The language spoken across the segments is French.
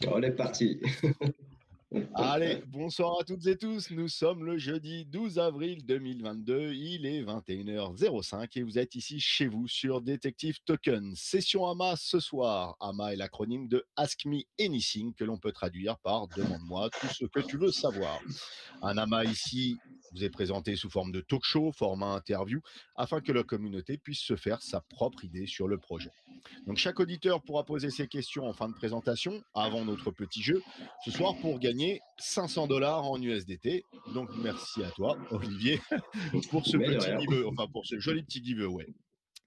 On est parti. Allez, bonsoir à toutes et tous. Nous sommes le jeudi 12 avril 2022. Il est 21h05 et vous êtes ici chez vous sur Detective Token. Session AMA ce soir. AMA est l'acronyme de Ask Me Anything que l'on peut traduire par Demande-moi tout ce que tu veux savoir. Un AMA ici vous est présenté sous forme de talk show, format interview, afin que la communauté puisse se faire sa propre idée sur le projet. Donc chaque auditeur pourra poser ses questions en fin de présentation, avant notre petit jeu, ce soir pour gagner 500 $ en USDT. Donc merci à toi, Olivier, pour ce Mais de petit rien. giveaway, enfin pour ce joli petit giveaway.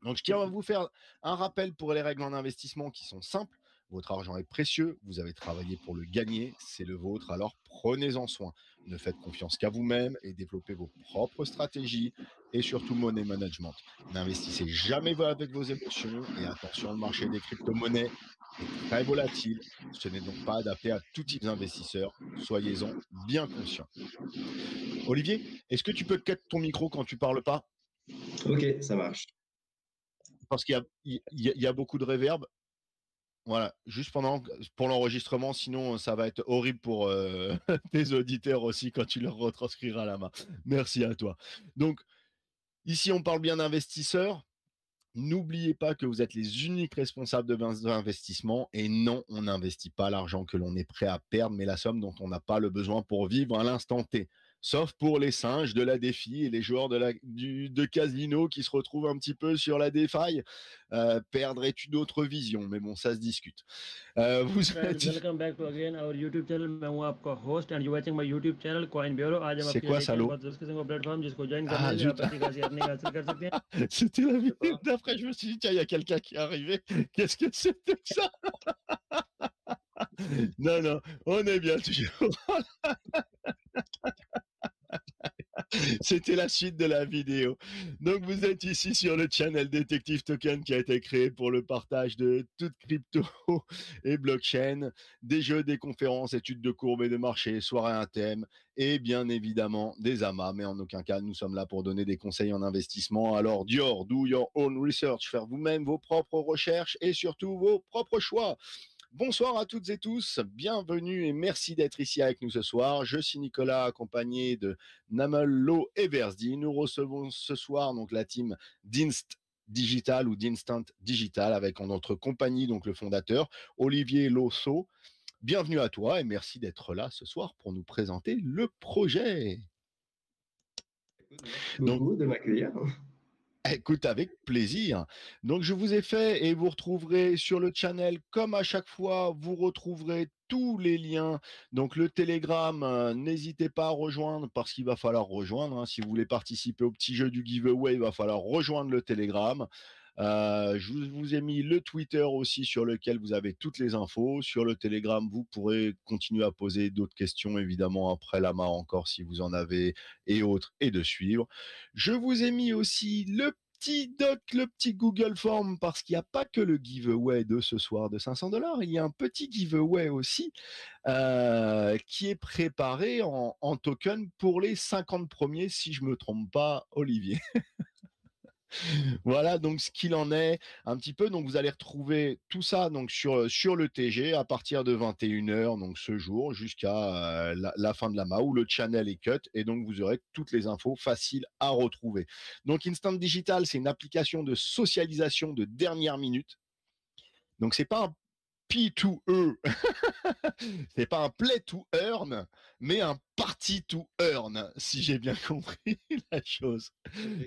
Donc, je tiens à vous faire un rappel pour les règles en investissement qui sont simples. Votre argent est précieux, vous avez travaillé pour le gagner, c'est le vôtre, alors prenez-en soin. Ne faites confiance qu'à vous-même et développez vos propres stratégies et surtout money management. N'investissez jamais avec vos émotions et attention, le marché des crypto-monnaies est très volatile. Ce n'est donc pas adapté à tout type d'investisseurs. Soyez-en bien conscients. Olivier, est-ce que tu peux cut ton micro quand tu parles pas? Ok, ça marche. Parce qu'il y a beaucoup de réverb. Voilà, juste pour l'enregistrement, sinon ça va être horrible pour tes auditeurs aussi quand tu leur retranscriras la main. Merci à toi. Donc, ici, on parle bien d'investisseurs. N'oubliez pas que vous êtes les uniques responsables de vos investissements et non, on n'investit pas l'argent que l'on est prêt à perdre, mais la somme dont on n'a pas le besoin pour vivre à l'instant T. Sauf pour les singes de la défi et les joueurs de casino qui se retrouvent un petit peu sur la défaille. Perdrais-tu d'autres visions? Mais bon, ça se discute. Vous Friends, êtes... welcome back to again our YouTube channel. मैं हूँ आपका host and you watching my YouTube channel Coin Bureau. आज हम C'est आपके लिए quoi, लेके आए salaud? बहुत जबरदस्त किस्म का प्लेटफॉर्म जिसको ज्वाइन करने Ah, से zut. आप अच्छी खासी अर्निंग हासिल कर सकते हैं. C'était la vidéo d'après. Je me suis dit, tiens, il y a quelqu'un qui est arrivé. Qu'est-ce que c'était que ça? Non, non, on est bien toujours. C'était la suite de la vidéo. Donc, vous êtes ici sur le channel Detective Token qui a été créé pour le partage de toute crypto et blockchain, des jeux, des conférences, études de courbes et de marché, soirées à un thème et bien évidemment des amas. Mais en aucun cas, nous sommes là pour donner des conseils en investissement. Alors, do your own research, faire vous-même vos propres recherches et surtout vos propres choix. Bonsoir à toutes et tous, bienvenue et merci d'être ici avec nous ce soir. Je suis Nicolas, accompagné de Namello et Versdi. Nous recevons ce soir donc la team d'Inst Digital ou d'Instant Digital avec en notre compagnie donc le fondateur Olivier Losso. Bienvenue à toi et merci d'être là ce soir pour nous présenter le projet. Merci beaucoup de m'accueillir. Écoute, avec plaisir. Donc, je vous ai fait et vous retrouverez sur le channel, comme à chaque fois, vous retrouverez tous les liens. Donc, le Telegram, n'hésitez pas à rejoindre parce qu'il va falloir rejoindre. Si vous voulez participer au petit jeu du giveaway, il va falloir rejoindre le Telegram. Je vous ai mis le Twitter aussi sur lequel vous avez toutes les infos. Sur le Telegram, vous pourrez continuer à poser d'autres questions, évidemment, après l'AMA encore si vous en avez et autres, et de suivre. Je vous ai mis aussi le petit Google Form parce qu'il n'y a pas que le giveaway de ce soir de 500 $, il y a un petit giveaway aussi qui est préparé en token pour les 50 premiers, si je me trompe pas, Olivier. Voilà donc ce qu'il en est un petit peu. Donc vous allez retrouver tout ça donc sur le TG à partir de 21h donc ce jour jusqu'à la fin de la MA où le channel est cut et donc vous aurez toutes les infos faciles à retrouver. Donc Instant Digital, c'est une application de socialisation de dernière minute. Donc c'est pas un P2E, c'est pas un play to earn, mais un party to earn, si j'ai bien compris la chose.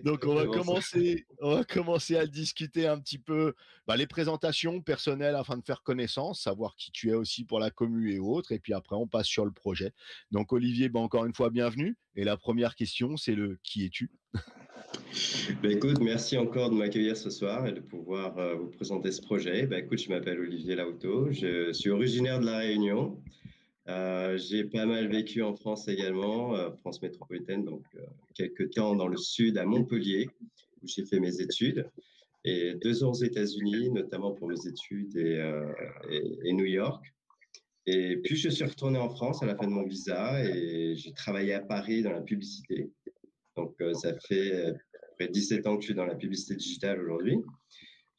Donc on va commencer à discuter un petit peu les présentations personnelles afin de faire connaissance, savoir qui tu es aussi pour la commu et autres, et puis après on passe sur le projet. Donc Olivier, encore une fois bienvenue. Et la première question, c'est le qui es-tu? Écoute, merci encore de m'accueillir ce soir et de pouvoir vous présenter ce projet. Écoute, je m'appelle Olivier Lauto, je suis originaire de La Réunion. J'ai pas mal vécu en France également, France métropolitaine, donc quelques temps dans le sud à Montpellier, où j'ai fait mes études, et 2 ans aux États-Unis, notamment pour mes études et New York. Et puis je suis retourné en France à la fin de mon visa et j'ai travaillé à Paris dans la publicité. Donc ça fait près de 17 ans que je suis dans la publicité digitale aujourd'hui.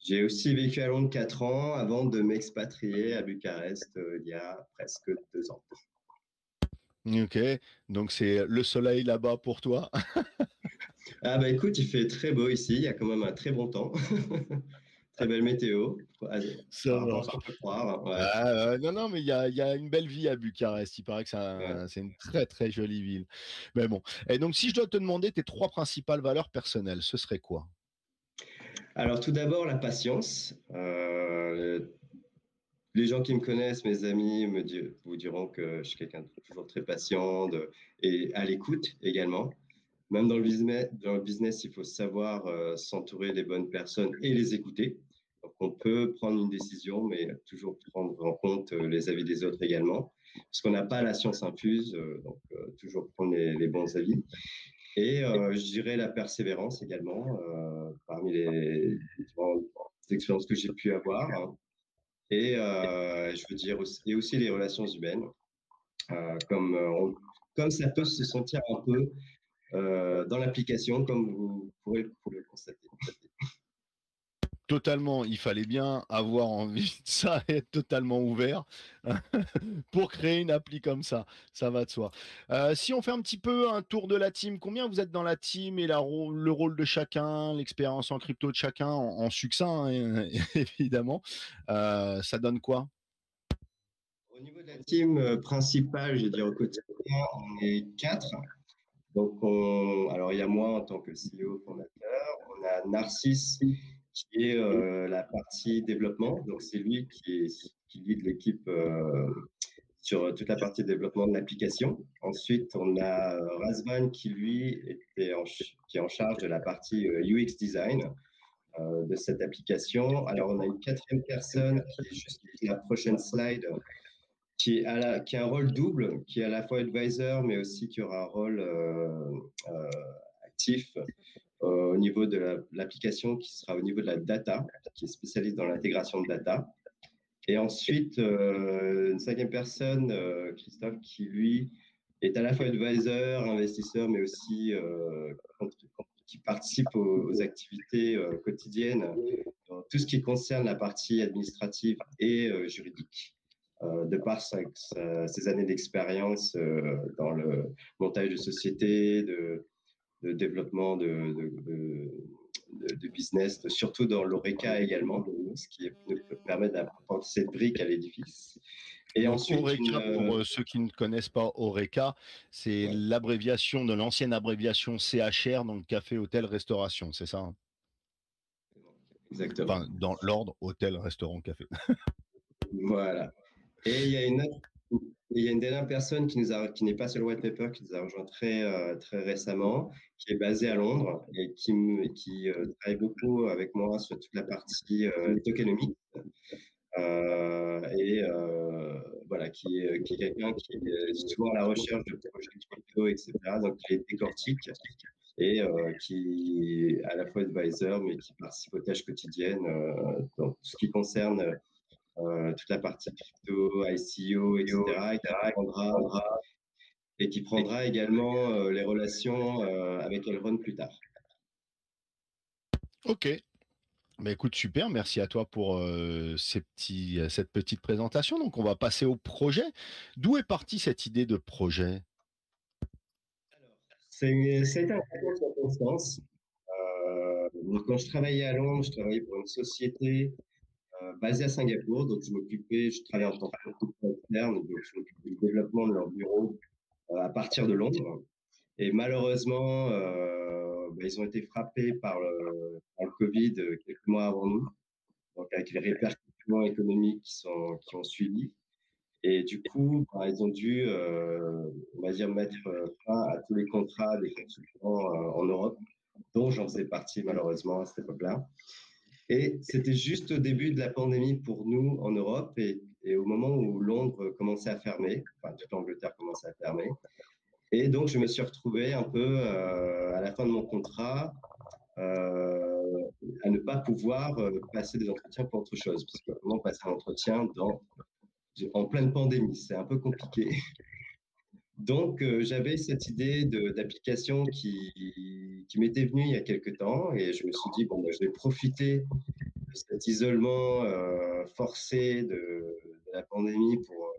J'ai aussi vécu à Londres 4 ans avant de m'expatrier à Bucarest il y a presque 2 ans. Ok, donc c'est le soleil là-bas pour toi. Ah bah écoute, il fait très beau ici, il y a quand même un très bon temps. Très belle météo, Ça par rapport à ce marche. qu'on peut croire. Ouais, Ah, non, non, mais il y a une belle vie à Bucarest. Il paraît que ouais. c'est une très très jolie ville. Mais bon. Et donc, si je dois te demander tes trois principales valeurs personnelles, ce serait quoi? Alors tout d'abord, la patience. Les gens qui me connaissent, mes amis, vous diront que je suis quelqu'un de toujours très patient et à l'écoute également. Même dans le business, il faut savoir s'entourer des bonnes personnes et les écouter. Donc, on peut prendre une décision, mais toujours prendre en compte les avis des autres également, parce qu'on n'a pas la science infuse, donc toujours prendre les bons avis. Et je dirais la persévérance également, parmi les différentes expériences que j'ai pu avoir, hein. Et je veux dire aussi, et aussi les relations humaines, comme, comme ça peut se sentir un peu dans l'application, comme vous pourrez le constater. Totalement, il fallait bien avoir envie de ça et être totalement ouvert pour créer une appli comme ça. Ça va de soi. Si on fait un petit peu un tour de la team, combien vous êtes dans la team et le rôle de chacun, l'expérience en crypto de chacun en succinct, hein, évidemment, ça donne quoi? Au niveau de la team principale, je veux dire au quotidien, on est quatre. Donc, alors il y a moi en tant que CEO fondateur, on a Narcisse qui est la partie développement. Donc, c'est lui qui lead l'équipe sur toute la partie développement de l'application. Ensuite, on a Razvan qui, lui, qui est en charge de la partie UX design de cette application. Alors, on a une quatrième personne qui est juste la prochaine slide, qui a un rôle double, qui est à la fois advisor, mais aussi qui aura un rôle actif au niveau de l'application, qui sera au niveau de la data, qui est spécialiste dans l'intégration de data. Et ensuite, une cinquième personne, Christophe, qui lui est à la fois advisor, investisseur, mais aussi qui participe aux activités quotidiennes dans tout ce qui concerne la partie administrative et juridique, de par ses années d'expérience dans le montage de sociétés, de développement de business, surtout dans l'ORECA également, ce qui nous permet d'apporter cette brique à l'édifice. Et Donc ensuite, Horeca, pour ceux qui ne connaissent pas Horeca, c'est ouais, l'abréviation de l'ancienne abréviation CHR, donc café, hôtel, restauration, c'est ça, hein? exactement. Enfin, dans l'ordre hôtel, restaurant, café. Voilà. Et il y a une dernière personne qui n'est pas sur le white paper, qui nous a rejoint très récemment, qui est basée à Londres et qui travaille beaucoup avec moi sur toute la partie tokenomics. Et voilà, qui est quelqu'un qui est souvent à la recherche de projets crypto, etc. Donc, qui les décortique et qui est à la fois advisor, mais qui participe aux tâches quotidiennes dans tout ce qui concerne toute la partie crypto, ICO, etc. Et qui prendra également les relations avec Elrond plus tard. Ok. Bah écoute, super, merci à toi pour cette petite présentation. Donc on va passer au projet. D'où est partie cette idée de projet? C'était un concours de circonstances. Donc, quand je travaillais à Londres, je travaillais pour une société basée à Singapour. Donc, je travaillais en tant que consultant externe, donc je m'occupais du développement de leur bureau à partir de Londres. Et malheureusement, ils ont été frappés par le Covid quelques mois avant nous, donc avec les répercussions économiques qui ont suivi. Et du coup, ils ont dû, on va dire, mettre fin à tous les contrats des consultants en Europe, dont j'en faisais partie malheureusement à cette époque-là. Et c'était juste au début de la pandémie pour nous en Europe et au moment où Londres commençait à fermer, enfin toute l'Angleterre commençait à fermer. Et donc je me suis retrouvé un peu à la fin de mon contrat à ne pas pouvoir passer des entretiens pour autre chose, parce que comment passer un entretien en pleine pandémie, c'est un peu compliqué. Donc, j'avais cette idée d'application qui m'était venue il y a quelques temps et je me suis dit, bon, je vais profiter cet isolement forcé de la pandémie pour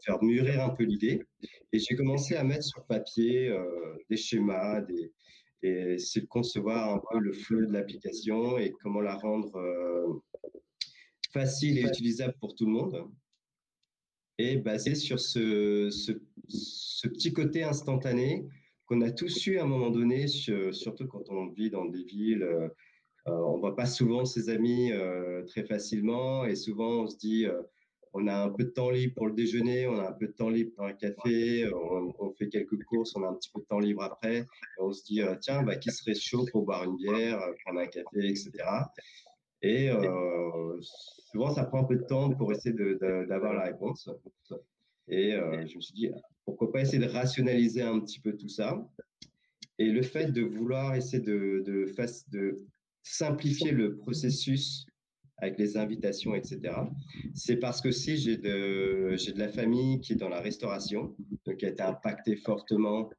faire mûrir un peu l'idée. Et j'ai commencé à mettre sur papier des schémas, et essayer de concevoir un peu le flux de l'application et comment la rendre facile et utilisable pour tout le monde. Et basé sur ce petit côté instantané qu'on a tous eu à un moment donné, surtout quand on vit dans des villes. On ne voit pas souvent ses amis très facilement et souvent on se dit on a un peu de temps libre pour le déjeuner, on a un peu de temps libre pour un café, on fait quelques courses, on a un petit peu de temps libre après et on se dit tiens, bah, qui serait chaud pour boire une bière, prendre un café, etc. Et souvent ça prend un peu de temps pour essayer d'avoir la réponse. Et je me suis dit pourquoi pas essayer de rationaliser un petit peu tout ça. Et le fait de vouloir essayer de simplifier le processus avec les invitations, etc., c'est parce que si j'ai de la famille qui est dans la restauration, donc qui a été impactée fortement,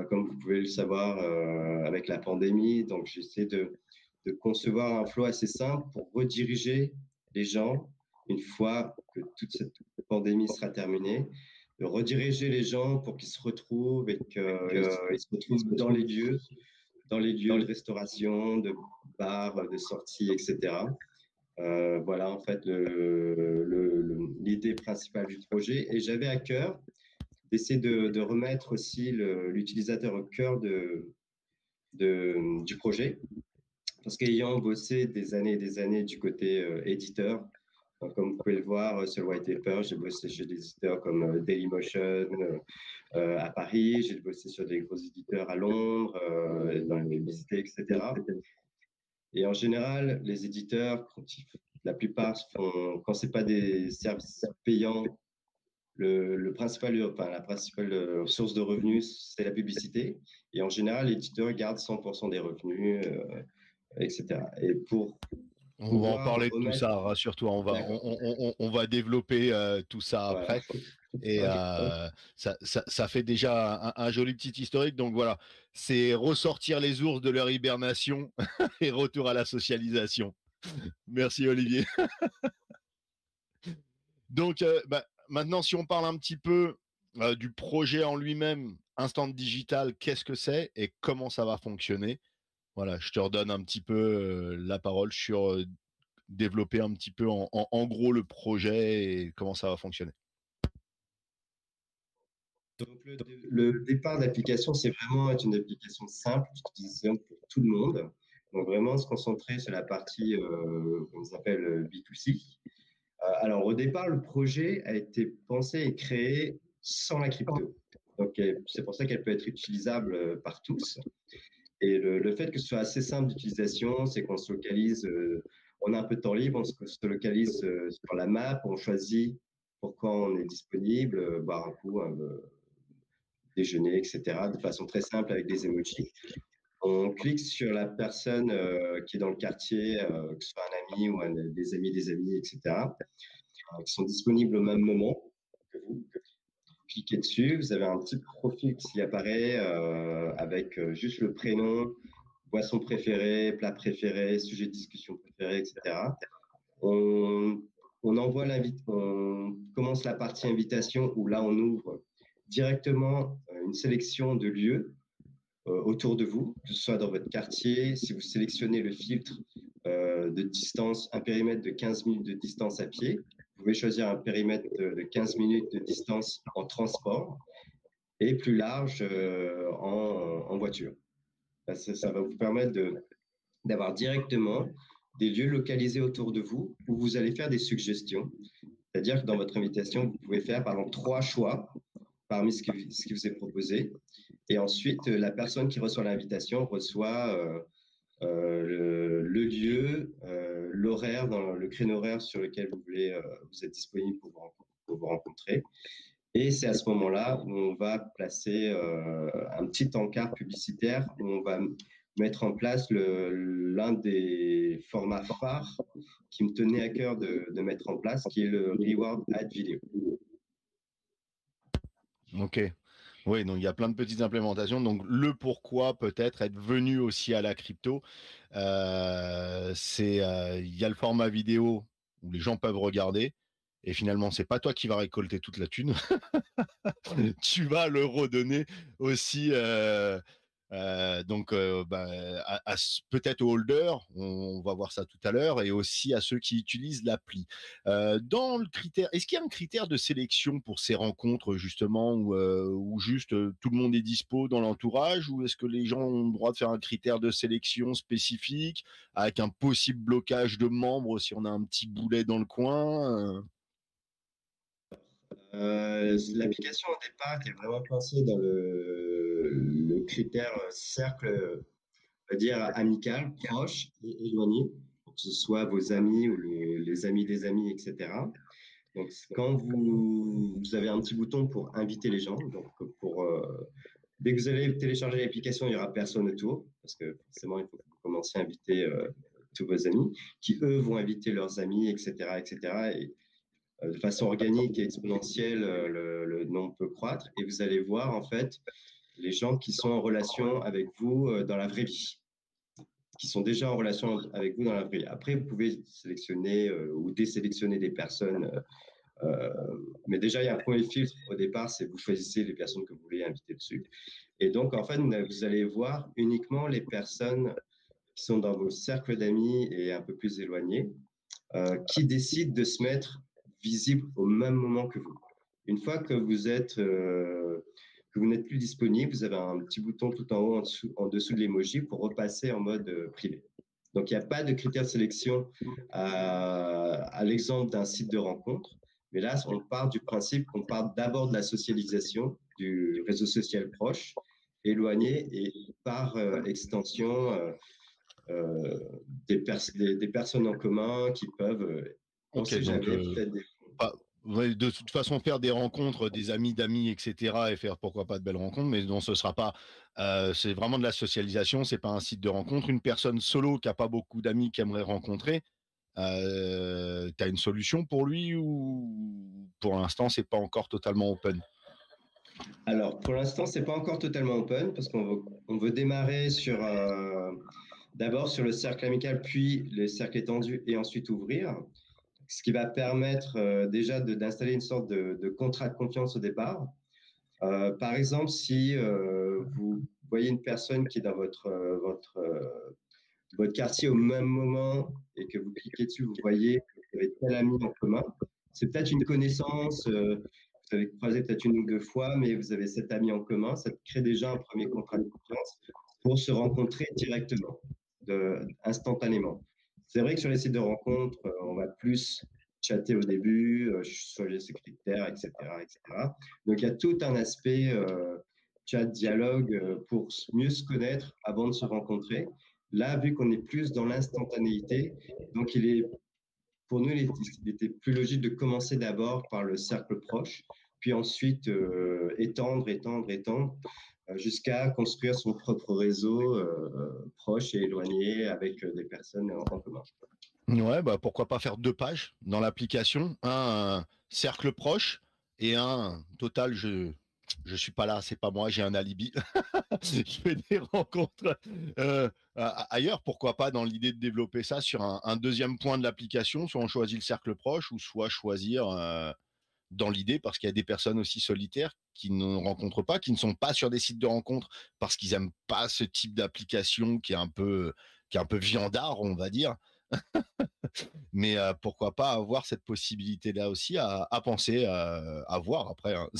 comme vous pouvez le savoir, avec la pandémie. Donc j'essaie de concevoir un flow assez simple pour rediriger les gens, une fois que toute cette pandémie sera terminée, de rediriger les gens pour qu'ils se retrouvent et qu'ils se retrouvent dans les lieux de restauration, de bars, de sorties, etc. Voilà en fait l'idée principale du projet. Et j'avais à cœur d'essayer de remettre aussi l'utilisateur au cœur du projet. Parce qu'ayant bossé des années et des années du côté éditeur, comme vous pouvez le voir sur White Paper, j'ai bossé chez des éditeurs comme Dailymotion à Paris, j'ai bossé sur des gros éditeurs à Londres, dans les publicités, etc. Et en général, les éditeurs, la plupart font, quand c'est pas des services payants, la principale source de revenus, c'est la publicité. Et en général, l'éditeur garde 100% des revenus, etc. Et pour on va en parler de tout remettre... ça, rassure-toi, on va développer tout ça après. Voilà. Et ça fait déjà un joli petit historique. Donc voilà, c'est ressortir les ours de leur hibernation et retour à la socialisation. Merci Olivier. Donc maintenant, si on parle un petit peu du projet en lui-même, Instant Digital, qu'est-ce que c'est et comment ça va fonctionner? Voilà, je te redonne un petit peu la parole sur développer un petit peu en gros le projet et comment ça va fonctionner. Donc, le départ d'application, c'est vraiment être une application simple, d'utilisation pour tout le monde. Donc, vraiment se concentrer sur la partie qu'on appelle B2C. Alors, au départ, le projet a été pensé et créé sans la crypto. Donc, c'est pour ça qu'elle peut être utilisable par tous. Et le fait que ce soit assez simple d'utilisation, c'est qu'on se localise, on a un peu de temps libre, on se localise sur la map, on choisit pour quand on est disponible, boire un coup, déjeuner, etc., de façon très simple avec des emojis. On clique sur la personne qui est dans le quartier, que ce soit un ami ou des amis, etc., qui sont disponibles au même moment que vous. Cliquez dessus, vous avez un petit profil qui apparaît avec juste le prénom, boisson préférée, plat préféré, sujet de discussion préféré, etc. On envoie on commence la partie invitation où là on ouvre directement une sélection de lieux autour de vous, que ce soit dans votre quartier. Si vous sélectionnez le filtre de distance, un périmètre de 15 minutes de distance à pied, vous pouvez choisir un périmètre de 15 minutes de distance en transport et plus large en voiture. Ça va vous permettre d'avoir directement des lieux localisés autour de vous où vous allez faire des suggestions. C'est-à-dire que dans votre invitation, vous pouvez faire par exemple 3 choix parmi ce qui vous est proposé. Et ensuite, la personne qui reçoit l'invitation reçoit le lieu, l'horaire, dans le créneau horaire sur lequel vous êtes disponible pour vous rencontrer. Et c'est à ce moment-là où on va placer un petit encart publicitaire où on va mettre en place l'un des formats phares qui me tenait à cœur de mettre en place, qui est le Reward Ad Video. Ok. Oui, donc il y a plein de petites implémentations. Donc le pourquoi peut-être être venu aussi à la crypto, il y a le format vidéo où les gens peuvent regarder. Et finalement, c'est pas toi qui vas récolter toute la thune. Tu vas le redonner aussi peut-être aux holders, on va voir ça tout à l'heure, et aussi à ceux qui utilisent l'appli. Dans le critère, est-ce qu'il y a un critère de sélection pour ces rencontres justement où juste tout le monde est dispo dans l'entourage, ou est-ce que les gens ont le droit de faire un critère de sélection spécifique avec un possible blocage de membres si on a un petit boulet dans le coin? L'application au départ était vraiment pensée dans le critère cercle, on va dire amical, proche et éloigné, pour que ce soit vos amis ou les amis des amis, etc. Donc, quand vous avez un petit bouton pour inviter les gens, donc dès que vous allez télécharger l'application, il n'y aura personne autour, parce que forcément, il faut que vous commenciez à inviter tous vos amis, qui eux vont inviter leurs amis, etc., etc. Et de façon organique et exponentielle, le nombre peut croître. Et vous allez voir en fait les gens qui sont en relation avec vous dans la vraie vie, qui sont déjà en relation avec vous dans la vraie vie. Après, vous pouvez sélectionner ou désélectionner des personnes. Mais déjà, il y a un premier filtre au départ, c'est vous choisissez les personnes que vous voulez inviter dessus. Et donc, en fait, vous allez voir uniquement les personnes qui sont dans vos cercles d'amis et un peu plus éloignés, qui décident de se mettre visibles au même moment que vous. Une fois que que vous n'êtes plus disponible, vous avez un petit bouton tout en haut, en dessous de l'emoji pour repasser en mode privé. Donc, il n'y a pas de critères de sélection à l'exemple d'un site de rencontre. Mais là, on part du principe qu'on part d'abord de la socialisation du réseau social proche, éloigné, et par extension, des personnes en commun qui peuvent, on ne Ok, sait donc jamais, peut-être des... ouais, de toute façon, faire des rencontres, des amis d'amis, etc., et faire pourquoi pas de belles rencontres, mais non, ce sera pas. C'est vraiment de la socialisation, c'est pas un site de rencontre. Une personne solo qui a pas beaucoup d'amis qui aimerait rencontrer, tu as une solution pour lui, ou pour l'instant, c'est pas encore totalement open? Alors, pour l'instant, c'est pas encore totalement open parce on veut démarrer d'abord sur le cercle amical, puis le cercle étendu et ensuite ouvrir, ce qui va permettre déjà d'installer une sorte de contrat de confiance au départ. Par exemple, si vous voyez une personne qui est dans votre quartier au même moment et que vous cliquez dessus, vous voyez que vous avez tel ami en commun, c'est peut-être une connaissance, vous avez croisé peut-être une ou deux fois, mais vous avez cet ami en commun, ça crée déjà un premier contrat de confiance pour se rencontrer directement, instantanément. C'est vrai que sur les sites de rencontres, on va plus chatter au début, choisir ses critères, etc., etc. Donc il y a tout un aspect chat, dialogue pour mieux se connaître avant de se rencontrer. Là, vu qu'on est plus dans l'instantanéité, donc pour nous, il était plus logique de commencer d'abord par le cercle proche, puis ensuite étendre, étendre, étendre, jusqu'à construire son propre réseau proche et éloigné avec des personnes en commun. Ouais, bah pourquoi pas faire 2 pages dans l'application, un cercle proche et un total. Je suis pas là, c'est pas moi, j'ai un alibi. Je fais des rencontres ailleurs, pourquoi pas dans l'idée de développer ça sur un deuxième point de l'application, soit on choisit le cercle proche, ou soit choisir dans l'idée, parce qu'il y a des personnes aussi solitaires qui ne rencontrent pas, qui ne sont pas sur des sites de rencontres parce qu'ils aiment pas ce type d'application qui est un peu viandard, on va dire. Mais pourquoi pas avoir cette possibilité-là aussi à penser, à voir après, hein.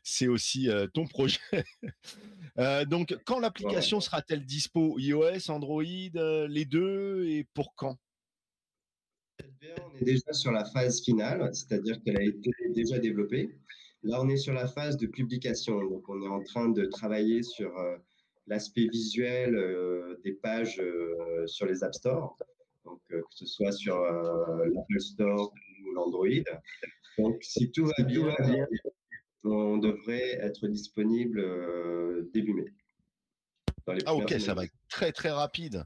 C'est aussi ton projet. Donc, quand Ouais. l'application sera-t-elle dispo? iOS, Android, les deux, et pour quand? On est déjà sur la phase finale, c'est-à-dire qu'elle a été déjà développée. Là, on est sur la phase de publication. Donc, on est en train de travailler sur l'aspect visuel des pages sur les App Store, donc que ce soit sur l'Apple Store ou l'Android. Donc, si tout va bien, on devrait être disponible début mai, dans les Ah premières ok, semaines ça de va mai. être très très rapide.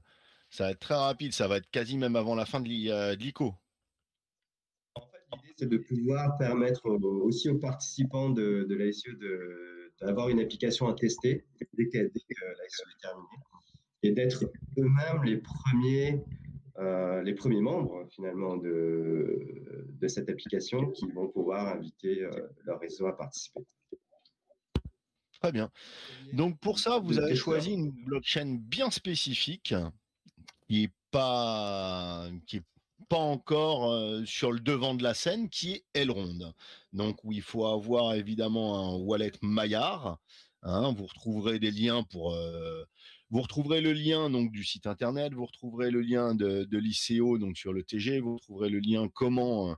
Ça va être très rapide, ça va être quasi même avant la fin de l'ICO. En fait, l'idée, c'est de pouvoir permettre aussi aux participants de la SEO d'avoir une application à tester dès que l'action est terminée et d'être eux-mêmes les premiers membres finalement de cette application qui vont pouvoir inviter leur réseau à participer. Très bien. Donc pour ça, vous avez choisi une blockchain bien spécifique qui est pas encore sur le devant de la scène, qui est Elrond. Donc où il faut avoir évidemment un wallet Maillard. Hein, vous retrouverez des liens vous retrouverez le lien donc du site internet, vous retrouverez le lien de l'ICO donc sur le TG, vous retrouverez le lien comment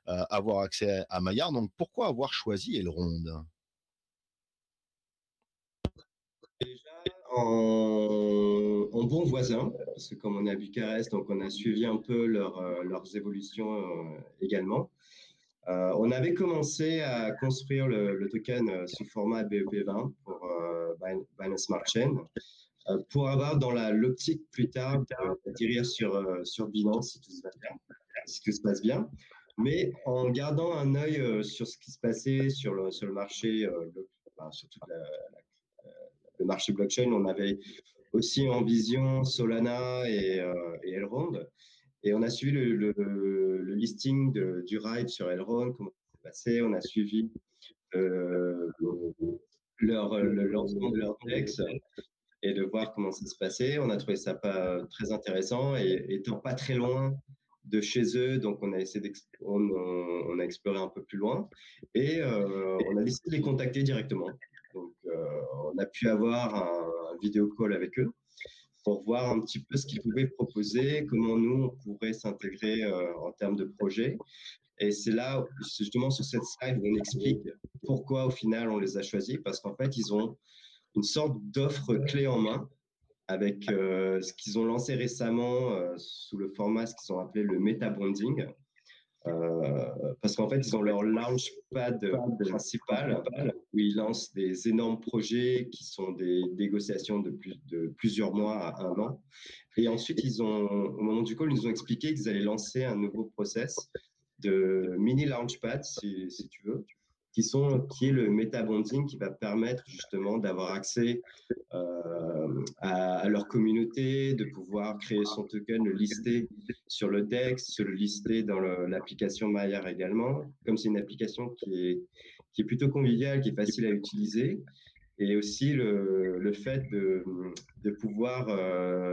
avoir accès à Maillard. Donc pourquoi avoir choisi Elrond? En bon voisin, parce que comme on est à Bucarest, donc on a suivi un peu leurs évolutions également. On avait commencé à construire le token sous format BEP20 pour Binance Smart Chain, pour avoir dans l'optique plus tard d'atterrir sur Binance si tout se passe bien, mais en gardant un œil sur ce qui se passait sur le marché, sur toute le marché blockchain. On avait aussi en vision Solana et Elrond. Et on a suivi le listing du RIDE sur Elrond, comment ça s'est passé. On a suivi le lancement de leur DEX et de voir comment ça se passait. On a trouvé ça pas très intéressant et étant pas très loin de chez eux, donc on a essayé on a exploré un peu plus loin et on a décidé de les contacter directement. Donc on a pu avoir un vidéo call avec eux pour voir un petit peu ce qu'ils pouvaient proposer, comment nous, on pourrait s'intégrer en termes de projet. Et c'est là, justement, sur cette slide, où on explique pourquoi, au final, on les a choisis, parce qu'en fait, ils ont une sorte d'offre clé en main avec ce qu'ils ont lancé récemment sous le format, ce qu'ils ont appelé le meta-branding. Parce qu'en fait, ils ont leur launchpad principal où ils lancent des énormes projets qui sont des négociations de plusieurs mois à un an. Et ensuite, au moment du call, ils nous ont expliqué qu'ils allaient lancer un nouveau process de mini launchpad, si tu veux, qui est le meta-bonding qui va permettre justement d'avoir accès à leur communauté, de pouvoir créer son token, le lister sur le DEX, se le lister dans l'application Maillard également. Comme c'est une application qui est plutôt conviviale, qui est facile à utiliser, et aussi le fait de pouvoir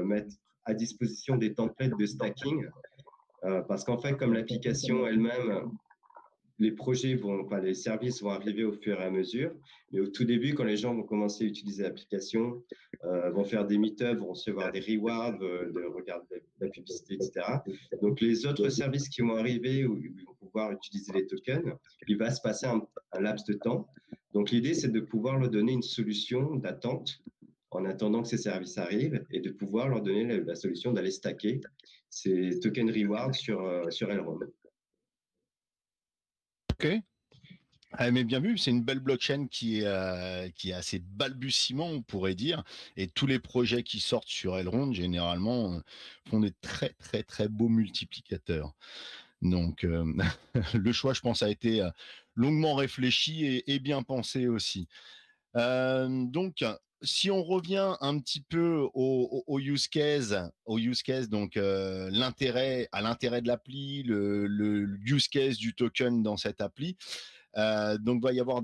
mettre à disposition des templates de stacking, parce qu'en fait, comme l'application elle-même, les services vont arriver au fur et à mesure. Mais au tout début, quand les gens vont commencer à utiliser l'application, vont faire des meet-ups, vont recevoir des rewards, de regarder la publicité, etc. Donc, les autres services qui vont arriver où ils vont pouvoir utiliser les tokens, il va se passer un laps de temps. Donc, l'idée, c'est de pouvoir leur donner une solution d'attente en attendant que ces services arrivent et de pouvoir leur donner la solution d'aller stacker ces tokens rewards sur Elrond. Ok. Mais bien vu, c'est une belle blockchain qui est assez balbutiement, on pourrait dire, et tous les projets qui sortent sur Elrond, généralement, font des très, très, très beaux multiplicateurs. Donc, le choix, je pense, a été longuement réfléchi et bien pensé aussi. Donc, si on revient un petit peu au use case, donc l'intérêt de l'appli, le use case du token dans cette appli. Donc, va y avoir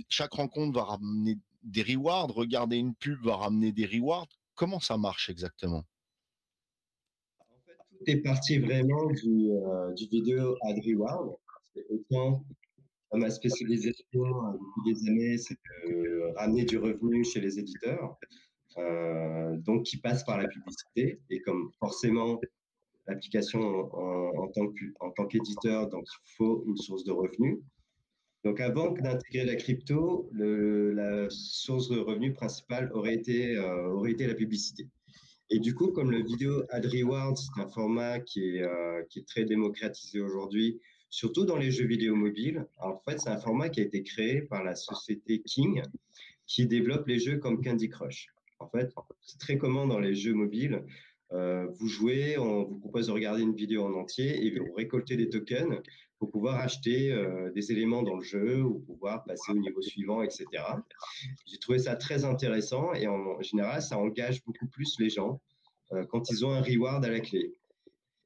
chaque rencontre va ramener des rewards. Regarder une pub va ramener des rewards. Comment ça marche exactement? En fait, tout est parti vraiment du vidéo ad reward. Autant ma spécialisation depuis des années, c'est de ramener du revenu chez les éditeurs, donc qui passe par la publicité. Et comme forcément l'application en tant qu'éditeur, donc il faut une source de revenus. Donc avant d'intégrer la crypto, la source de revenus principale aurait été la publicité. Et du coup, comme le vidéo ad reward, c'est un format qui est très démocratisé aujourd'hui, surtout dans les jeux vidéo mobiles. En fait, c'est un format qui a été créé par la société King, qui développe les jeux comme Candy Crush. En fait, c'est très commun dans les jeux mobiles. Vous jouez, on vous propose de regarder une vidéo en entier et vous récoltez des tokens pour pouvoir acheter des éléments dans le jeu ou pouvoir passer au niveau suivant, etc. J'ai trouvé ça très intéressant et en général, ça engage beaucoup plus les gens quand ils ont un reward à la clé.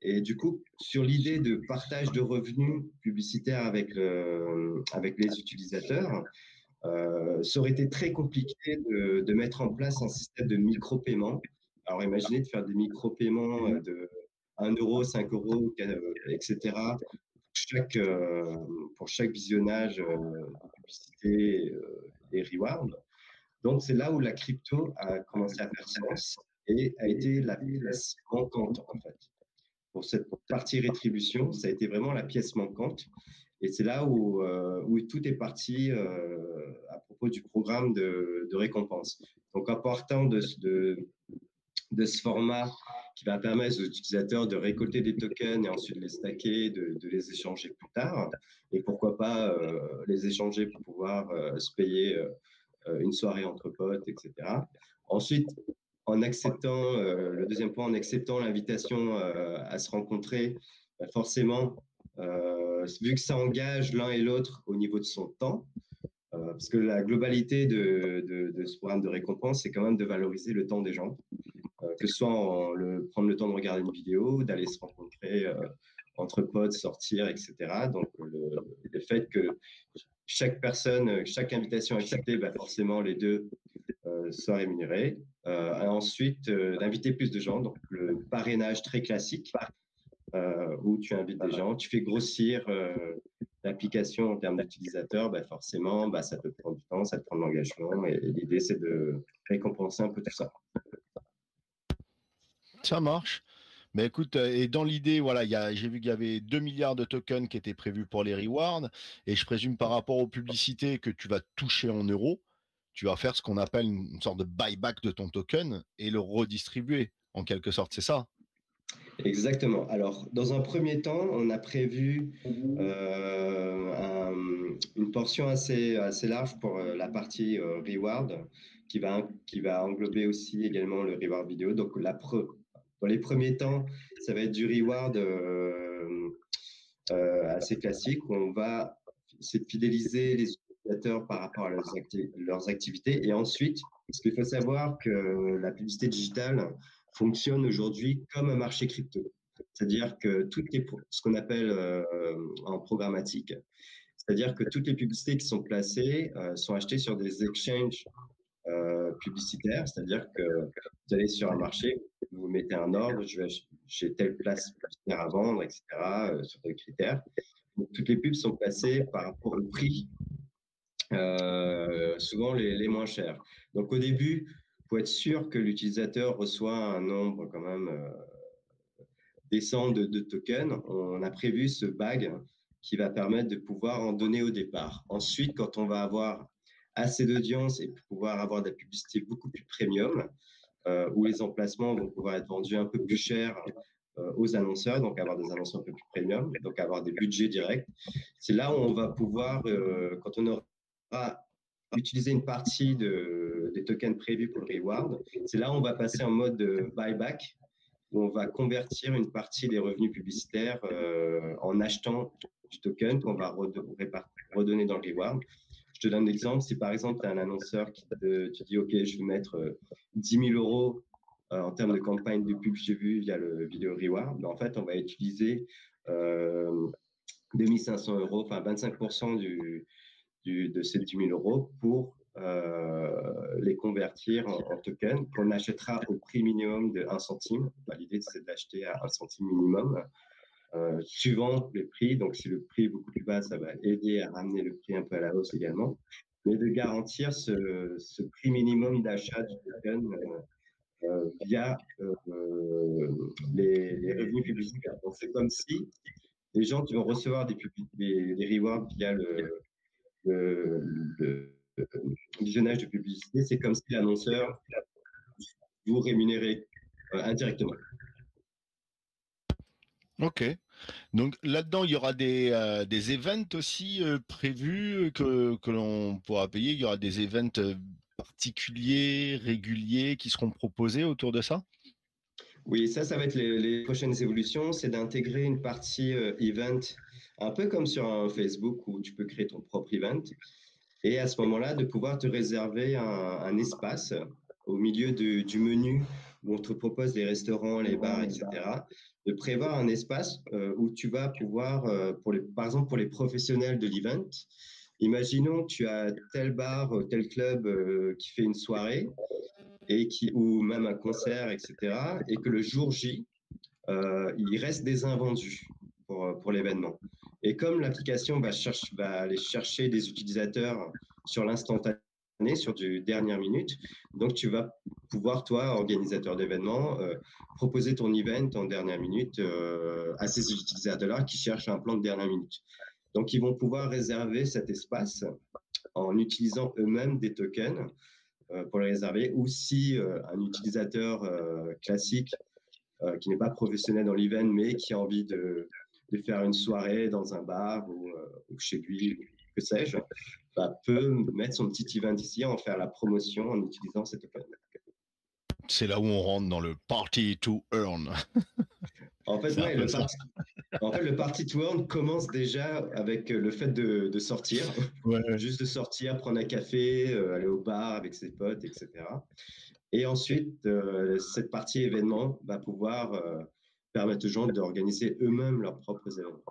Et du coup, sur l'idée de partage de revenus publicitaires avec les utilisateurs, ça aurait été très compliqué de mettre en place un système de micro-paiement. Alors, imaginez de faire des micro-paiements de 1 euro, 5 euros, etc. Pour chaque visionnage de publicité et reward. Donc, c'est là où la crypto a commencé à faire sens et a été la pièce manquante, en fait. Pour cette partie rétribution, ça a été vraiment la pièce manquante. Et c'est là où tout est parti à propos du programme de récompense. Donc, en partant de ce format qui va permettre aux utilisateurs de récolter des tokens et ensuite les stacker, de les échanger plus tard, et pourquoi pas les échanger pour pouvoir se payer une soirée entre potes, etc. Ensuite, en acceptant, le deuxième point, en acceptant l'invitation à se rencontrer, bah forcément, vu que ça engage l'un et l'autre au niveau de son temps, parce que la globalité de ce programme de récompense, c'est quand même de valoriser le temps des gens, que ce soit prendre le temps de regarder une vidéo, d'aller se rencontrer entre potes, sortir, etc. Donc, le fait que chaque personne, chaque invitation acceptée, bah forcément, les deux soient rémunérés. Ensuite, d'inviter plus de gens, donc le parrainage très classique, où tu invites des gens, tu fais grossir l'application en termes d'utilisateurs, bah forcément, bah, ça te prend du temps, ça te prend de l'engagement, et l'idée, c'est de récompenser un peu tout ça. Ça marche. Mais écoute, et dans l'idée, voilà, j'ai vu qu'il y avait 2 milliards de tokens qui étaient prévus pour les rewards, et je présume par rapport aux publicités que tu vas toucher en euros, tu vas faire ce qu'on appelle une sorte de buyback de ton token et le redistribuer, en quelque sorte, c'est ça? Exactement. Alors, dans un premier temps, on a prévu une portion assez large pour la partie reward qui va englober aussi également le reward vidéo. Donc, dans les premiers temps, ça va être du reward assez classique où on va essayer de fidéliser les utilisateurs par rapport à leurs activités. Et ensuite, parce qu'il faut savoir que la publicité digitale fonctionne aujourd'hui comme un marché crypto. C'est-à-dire que ce qu'on appelle en programmatique, c'est-à-dire que toutes les publicités qui sont placées sont achetées sur des exchanges publicitaires, c'est-à-dire que vous allez sur un marché, vous mettez un ordre, j'ai telle place publicitaire à vendre, etc., sur des critères. Donc, toutes les pubs sont placées par rapport au prix, souvent les moins chers. Donc, au début, il faut être sûr que l'utilisateur reçoit un nombre quand même décent de tokens. On a prévu ce bag qui va permettre de pouvoir en donner au départ. Ensuite, quand on va avoir assez d'audience et pouvoir avoir de la publicité beaucoup plus premium, où les emplacements vont pouvoir être vendus un peu plus cher aux annonceurs, donc avoir des annonceurs un peu plus premium, donc avoir des budgets directs. C'est là où on va pouvoir, quand on aura utilisé une partie des tokens prévus pour le reward, c'est là où on va passer en mode de buyback, où on va convertir une partie des revenus publicitaires en achetant du token qu'on va redonner dans le reward. Je te donne un exemple. Si par exemple, tu as un annonceur qui te dit, OK, je vais mettre 10 000 euros en termes de campagne de pub que j'ai vu via le vidéo reward, ben, en fait, on va utiliser 2500 euros, enfin 25% de ces 10 000 euros pour les convertir en tokens qu'on achètera au prix minimum de 1 centime. Bah, l'idée, c'est d'acheter à 1 centime minimum. Suivant les prix, donc si le prix est beaucoup plus bas, ça va aider à ramener le prix un peu à la hausse également, mais de garantir ce prix minimum d'achat du token via les revenus publicitaires. Donc c'est comme si les gens qui vont recevoir des rewards via le visionnage de publicité, c'est comme si l'annonceur vous rémunérait indirectement. Ok. Donc là-dedans, il y aura des events aussi prévus que l'on pourra payer. Il y aura des events particuliers, réguliers qui seront proposés autour de ça? Oui, ça va être les prochaines évolutions, c'est d'intégrer une partie event un peu comme sur un Facebook où tu peux créer ton propre event. Et à ce moment-là, de pouvoir te réserver un espace au milieu du menu où on te propose les restaurants, les bars, etc. De prévoir un espace où tu vas pouvoir, par exemple pour les professionnels de l'event, imaginons que tu as tel bar, tel club qui fait une soirée ou même un concert, etc. Et que le jour J, il reste des invendus pour l'événement. Et comme l'application va aller chercher des utilisateurs sur l'instantané, sur du dernière minute, donc tu vas pouvoir, toi, organisateur d'événement, proposer ton event en dernière minute à ces utilisateurs-là qui cherchent un plan de dernière minute. Donc, ils vont pouvoir réserver cet espace en utilisant eux-mêmes des tokens pour les réserver, ou si un utilisateur classique qui n'est pas professionnel dans l'event, mais qui a envie de faire une soirée dans un bar ou chez lui, que sais-je, peut mettre son petit event ici, en faire la promotion en utilisant cette token. C'est là où on rentre dans le party to earn. En fait, ouais, le party to earn commence déjà avec le fait de sortir, Ouais. juste de sortir, prendre un café, aller au bar avec ses potes, etc. Et ensuite, cette partie événement va pouvoir permettre aux gens d'organiser eux-mêmes leurs propres événements.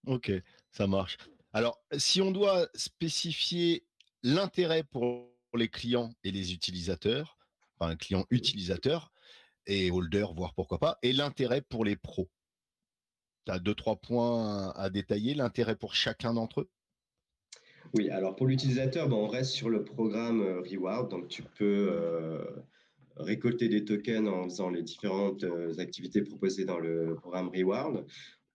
Ok, ça marche. Alors, si on doit spécifier l'intérêt pour les clients et les utilisateurs, enfin clients utilisateurs et holders, voire pourquoi pas, et l'intérêt pour les pros. Tu as deux, trois points à détailler, l'intérêt pour chacun d'entre eux? Oui, alors pour l'utilisateur, on reste sur le programme Reward, donc tu peux récolter des tokens en faisant les différentes activités proposées dans le programme Reward.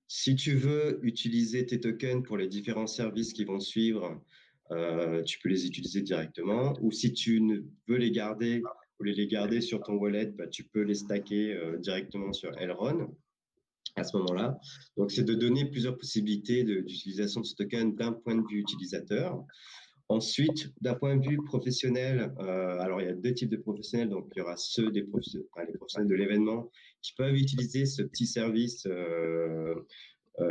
Si tu veux utiliser tes tokens pour les différents services qui vont suivre, tu peux les utiliser directement. Ou si tu ne veux les garder ou les garder sur ton wallet, tu peux les stacker directement sur Elrond à ce moment-là. Donc, c'est de donner plusieurs possibilités d'utilisation de ce token d'un point de vue utilisateur. Ensuite, d'un point de vue professionnel, alors il y a deux types de professionnels. Donc, il y aura ceux les professionnels de l'événement qui peuvent utiliser ce petit service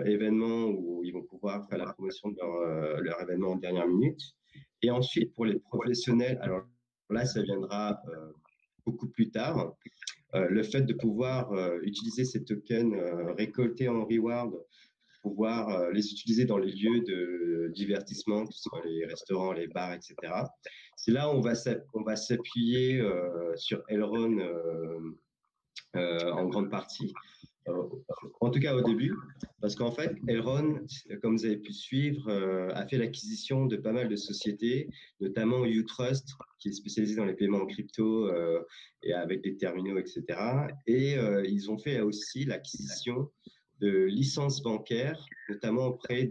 événement où ils vont pouvoir faire la promotion de leur événement en dernière minute. Et ensuite, pour les professionnels, alors là, ça viendra beaucoup plus tard. Le fait de pouvoir utiliser ces tokens récoltés en reward, pouvoir les utiliser dans les lieux de divertissement, que ce soit les restaurants, les bars, etc. C'est là où on va s'appuyer sur Elrond en grande partie, en tout cas au début, parce qu'en fait, Elrond, comme vous avez pu suivre, a fait l'acquisition de pas mal de sociétés, notamment Utrust, qui est spécialisé dans les paiements en crypto et avec des terminaux, etc. Et ils ont fait aussi l'acquisition de licences bancaires, notamment auprès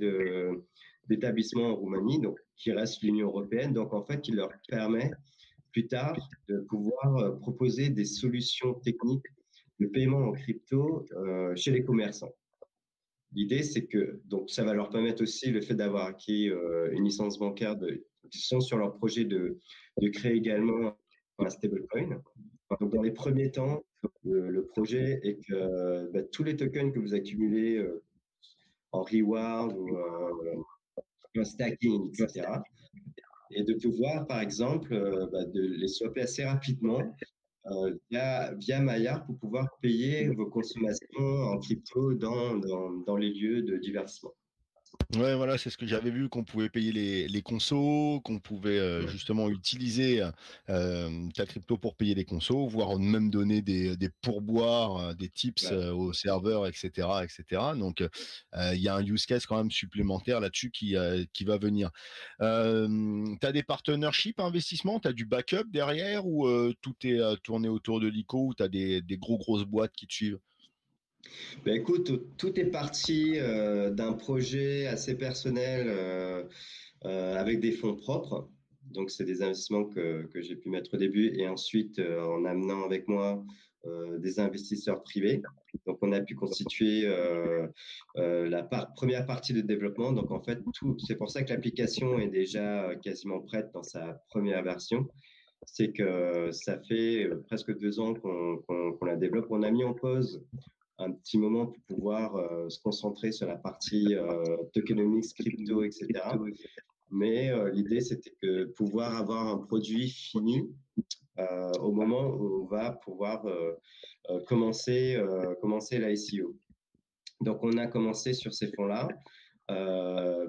d'établissements en Roumanie, donc qui reste l'Union européenne, donc en fait, qui leur permet plus tard de pouvoir proposer des solutions techniques de paiement en crypto chez les commerçants. L'idée, c'est que donc ça va leur permettre aussi le fait d'avoir acquis une licence bancaire, qui sont sur leur projet de créer également un stablecoin. Donc dans les premiers temps, le projet est que tous les tokens que vous accumulez en reward ou en stacking, etc., et de pouvoir, par exemple, de les swapper assez rapidement via Maillard pour pouvoir payer vos consommations en crypto dans les lieux de divertissement. Ouais, voilà, c'est ce que j'avais vu, qu'on pouvait payer les consos, qu'on pouvait justement utiliser ta crypto pour payer les consos, voire même donner des pourboires, des tips Ouais. aux serveurs, etc., etc. Donc, il y a un use case quand même supplémentaire là-dessus qui va venir. Tu as des partnerships investissement, tu as du backup derrière ou tout est tourné autour de l'ICO ou tu as des grosses boîtes qui te suivent? Ben écoute, tout est parti d'un projet assez personnel avec des fonds propres. Donc, c'est des investissements que j'ai pu mettre au début et ensuite en amenant avec moi des investisseurs privés. Donc, on a pu constituer la première partie de développement. Donc, en fait, c'est pour ça que l'application est déjà quasiment prête dans sa première version. C'est que ça fait presque 2 ans qu'on la développe. On a mis en pause un petit moment pour pouvoir se concentrer sur la partie tokenomics, crypto, etc. Mais l'idée, c'était que pouvoir avoir un produit fini au moment où on va pouvoir commencer l'ICO. Donc, on a commencé sur ces fonds-là.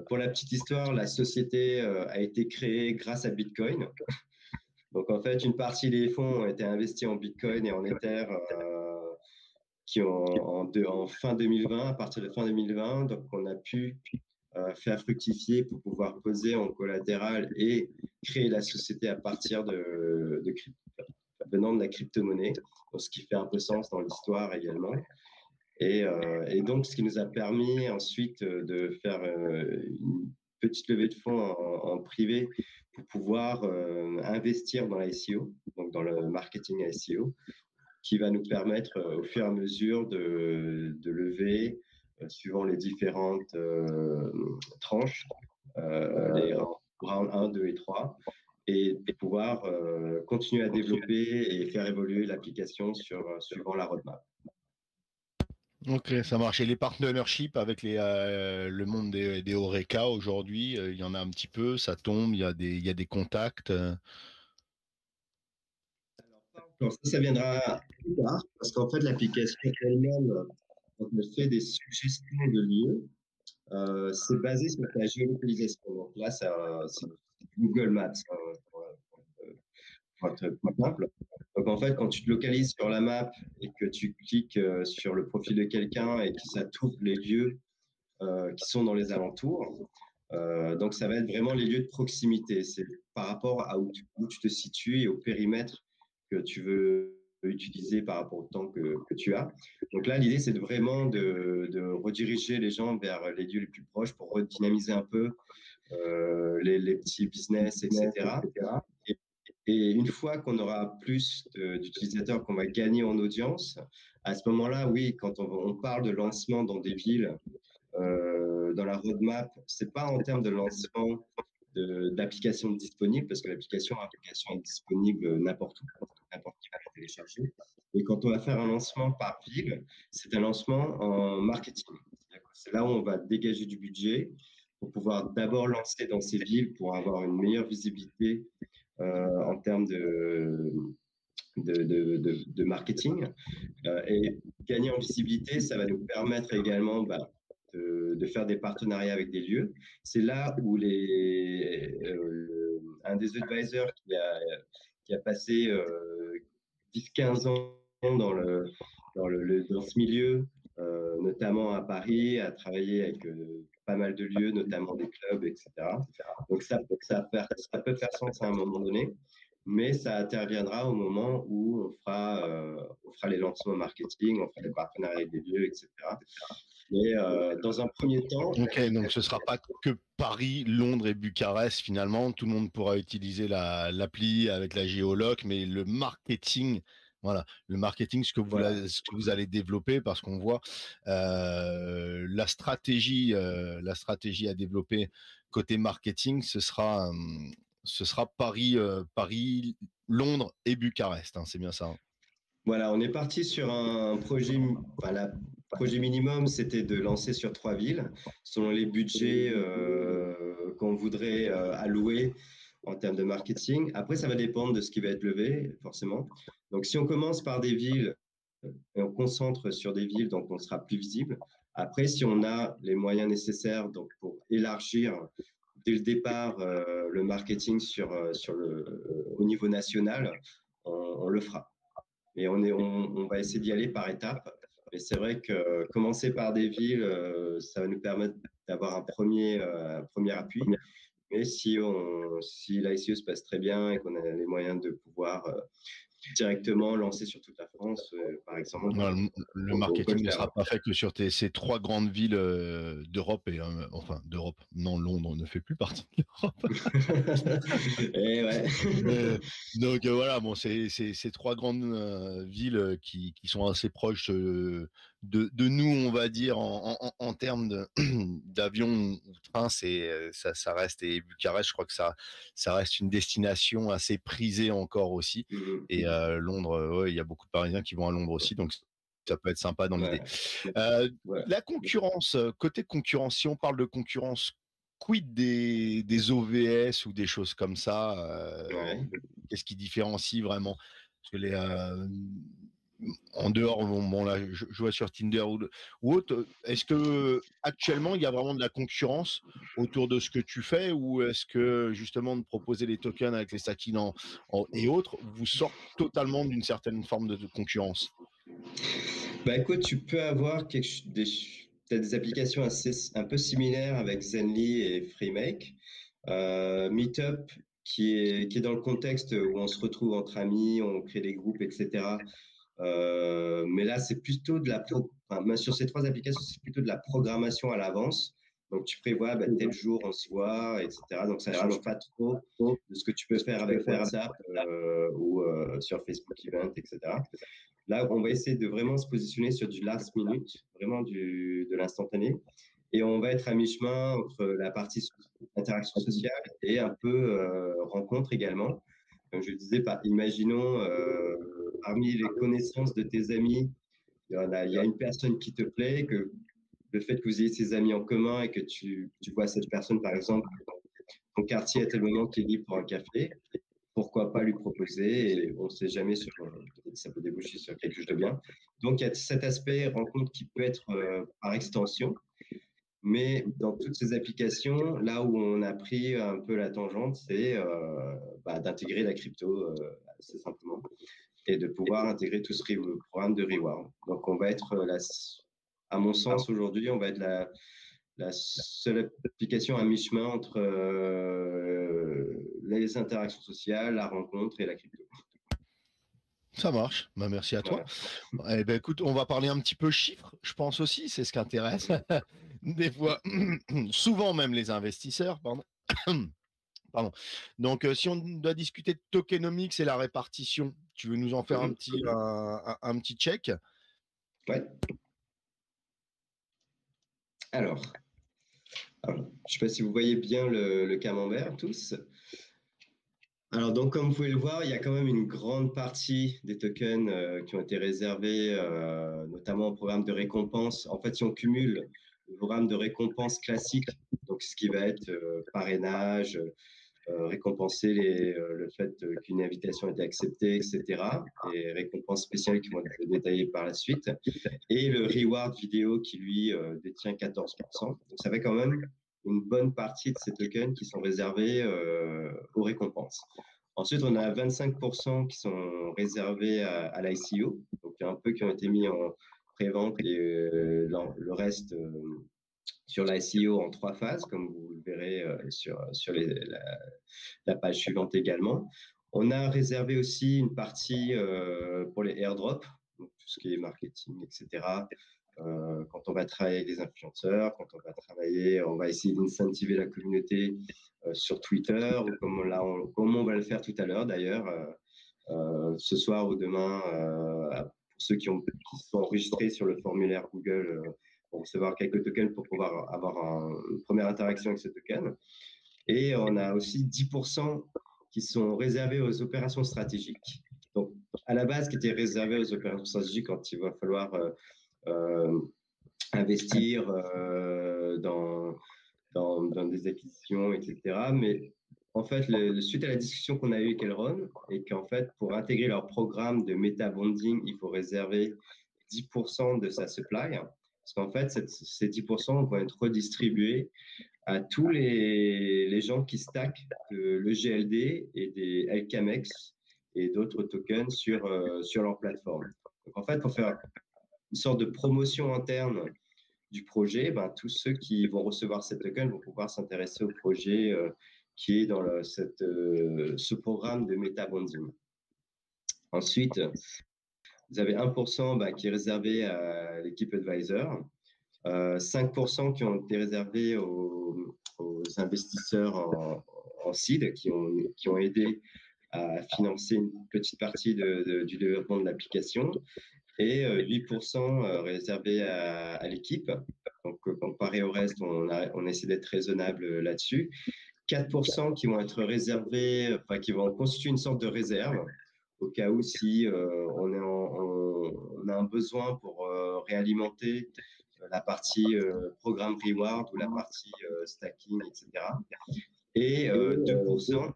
Pour la petite histoire, la société a été créée grâce à Bitcoin. Donc, en fait, une partie des fonds ont été investis en Bitcoin et en Ether qui en fin 2020, à partir de fin 2020. Donc, on a pu faire fructifier pour pouvoir poser en collatéral et créer la société à partir venant de la crypto-monnaie, ce qui fait un peu sens dans l'histoire également. Et donc, ce qui nous a permis ensuite de faire une petite levée de fonds en privé pour pouvoir investir dans l'ICO, donc dans le marketing ICO, qui va nous permettre au fur et à mesure de lever suivant les différentes tranches, les rounds 1, 2 et 3, et de pouvoir continuer à développer et faire évoluer l'application suivant la roadmap. Ok, ça marche. Et les partnerships avec le monde des Horeca aujourd'hui, il y en a un petit peu, ça tombe, il y a des contacts. Alors, ça viendra plus tard, parce qu'en fait, l'application elle-même, quand elle fait des suggestions de lieux, c'est basé sur ta géolocalisation. Donc là, c'est Google Maps, pour être plus simple. Donc en fait, quand tu te localises sur la map et que tu cliques sur le profil de quelqu'un et que ça t'ouvre les lieux qui sont dans les alentours, donc ça va être vraiment les lieux de proximité. C'est par rapport à où tu te situes et au périmètre que tu veux utiliser par rapport au temps que tu as. Donc là, l'idée, c'est vraiment de rediriger les gens vers les lieux les plus proches pour redynamiser un peu les petits business, etc. Et une fois qu'on aura plus d'utilisateurs qu'on va gagner en audience, à ce moment-là, oui, quand on parle de lancement dans des villes, dans la roadmap, c'est pas en termes de lancement d'applications disponibles, parce que l'application est disponible n'importe où, n'importe qui va la télécharger. Et quand on va faire un lancement par ville, c'est un lancement en marketing. C'est là où on va dégager du budget pour pouvoir d'abord lancer dans ces villes pour avoir une meilleure visibilité en termes de marketing. Et gagner en visibilité, ça va nous permettre également de faire des partenariats avec des lieux. C'est là où un des advisors qui a passé 10-15 ans dans ce milieu, notamment à Paris, à travailler avec pas mal de lieux, notamment des clubs, etc. Donc ça peut faire sens à un moment donné, mais ça interviendra au moment où on fera les lancements marketing, on fera des partenariats avec des lieux, etc. Mais dans un premier temps… Ok, donc ce ne sera pas que Paris, Londres et Bucarest finalement. Tout le monde pourra utiliser l'appli avec la géoloc, mais le marketing, voilà, le marketing, ce que vous allez développer, parce qu'on voit la stratégie à développer côté marketing, ce sera Paris, Londres et Bucarest. Hein, c'est bien ça. Hein. Voilà, on est parti sur un projet, projet minimum, c'était de lancer sur 3 villes, selon les budgets qu'on voudrait allouer en termes de marketing. Après, ça va dépendre de ce qui va être levé, forcément. Donc, si on commence par des villes et on concentre sur des villes, donc on sera plus visible. Après, si on a les moyens nécessaires donc, pour élargir dès le départ le marketing au niveau national, on le fera. Et on va essayer d'y aller par étapes. Mais c'est vrai que commencer par des villes, ça va nous permettre d'avoir un premier appui. Mais si l'ICO se passe très bien et qu'on a les moyens de pouvoir directement lancer sur toute la France, par exemple. Non, le marketing ne sera pas fait que sur ces 3 grandes villes d'Europe et enfin d'Europe. Non, Londres ne fait plus partie de l'Europe. Et ouais. Donc voilà, bon, c'est 3 grandes villes qui sont assez proches de nous, on va dire, en termes d'avion ou train. Ça reste, et Bucarest, je crois que ça reste une destination assez prisée encore aussi. Et Londres, ouais, il y a beaucoup de Parisiens qui vont à Londres aussi, donc Ça peut être sympa dans l'idée. Ouais, ouais. La concurrence, côté concurrence, si on parle de concurrence, quid des OVS ou des choses comme ça? Ouais. Qu'est-ce qui différencie vraiment? Parce que en dehors, bon là, je vois sur Tinder ou autre, est-ce que actuellement il y a vraiment de la concurrence autour de ce que tu fais, ou est-ce que justement de proposer les tokens avec les stacking et autres vous sort totalement d'une certaine forme de concurrence? Bah écoute, tu peux avoir t'as des applications un peu similaires avec Zenly et Freemake. Meetup, qui est dans le contexte où on se retrouve entre amis, on crée des groupes, etc. Mais là, c'est plutôt sur ces trois applications, c'est plutôt de la programmation à l'avance. Donc, tu prévois, bah, tel jour, on se voit, etc. Donc, ça change pas trop de ce que tu peux faire avec WhatsApp ou sur Facebook Event, etc. Là, on va essayer de vraiment se positionner sur du last minute, vraiment de l'instantané. Et on va être à mi-chemin entre la partie interaction sociale et un peu rencontre également. Comme je le disais, imaginons parmi les connaissances de tes amis, il y a une personne qui te plaît, que le fait que vous ayez ces amis en commun et que tu vois cette personne, par exemple, ton quartier à tel moment qui est libre pour un café, pourquoi pas lui proposer, et on ne sait jamais peut-être ça peut déboucher sur quelque chose de bien. Donc il y a cet aspect rencontre qui peut être par extension, mais dans toutes ces applications, là où on a pris un peu la tangente, c'est d'intégrer la crypto assez simplement, et de pouvoir intégrer tout ce programme de reward. Donc on va être à mon sens aujourd'hui, on va être la seule application à mi-chemin entre les interactions sociales, la rencontre et la crypto. Ça marche. Bah, merci à toi. Voilà. Eh ben, écoute, on va parler un petit peu chiffres, je pense aussi, c'est ce qui intéresse. Des fois, souvent même les investisseurs, pardon. Pardon. Donc, si on doit discuter de tokenomics et la répartition, tu veux nous en faire un petit check? Ouais. Alors, je ne sais pas si vous voyez bien le camembert tous. Alors, donc, comme vous pouvez le voir, il y a quand même une grande partie des tokens qui ont été réservés, notamment au programme de récompense. En fait, si on cumule le programme de récompense classique, donc ce qui va être parrainage, récompenser le fait qu'une invitation a été acceptée, etc. Et récompenses spéciales qui vont être détaillées par la suite. Et le reward vidéo qui, lui, détient 14%. Donc, ça fait quand même une bonne partie de ces tokens qui sont réservés aux récompenses. Ensuite, on a 25% qui sont réservés à l'ICO, donc il y a un peu qui ont été mis en pré-vente, et le reste sur l'ICO en 3 phases, comme vous le verrez sur la page suivante également. On a réservé aussi une partie pour les airdrops, donc tout ce qui est marketing, etc. Quand on va travailler avec des influenceurs, quand on va travailler, on va essayer d'incentiver la communauté sur Twitter, ou comme on va le faire tout à l'heure d'ailleurs, ce soir ou demain, pour ceux qui sont enregistrés sur le formulaire Google, pour recevoir quelques tokens pour pouvoir avoir une première interaction avec ce token. Et on a aussi 10% qui sont réservés aux opérations stratégiques. Donc, à la base, qui étaient réservés aux opérations stratégiques quand il va falloir investir dans des acquisitions, etc. Mais en fait, suite à la discussion qu'on a eue avec Elrond, et qu'en fait, pour intégrer leur programme de meta-bonding, il faut réserver 10% de sa supply. Parce qu'en fait, ces 10% vont être redistribués à tous les gens qui stackent le GLD et des LKMX et d'autres tokens sur leur plateforme. Donc en fait, pour faire une sorte de promotion interne du projet, tous ceux qui vont recevoir ces tokens vont pouvoir s'intéresser au projet qui est dans ce programme de meta-bonding. Ensuite, vous avez 1% qui est réservé à l'équipe advisor, 5% qui ont été réservés aux investisseurs en seed qui ont aidé à financer une petite partie du développement de l'application, et 8% réservés à l'équipe. Donc, comparé au reste, on essaie d'être raisonnable là-dessus. 4% qui vont être réservés, qui vont constituer une sorte de réserve au cas où si on a un besoin pour réalimenter la partie programme reward ou la partie stacking, etc. Et 2%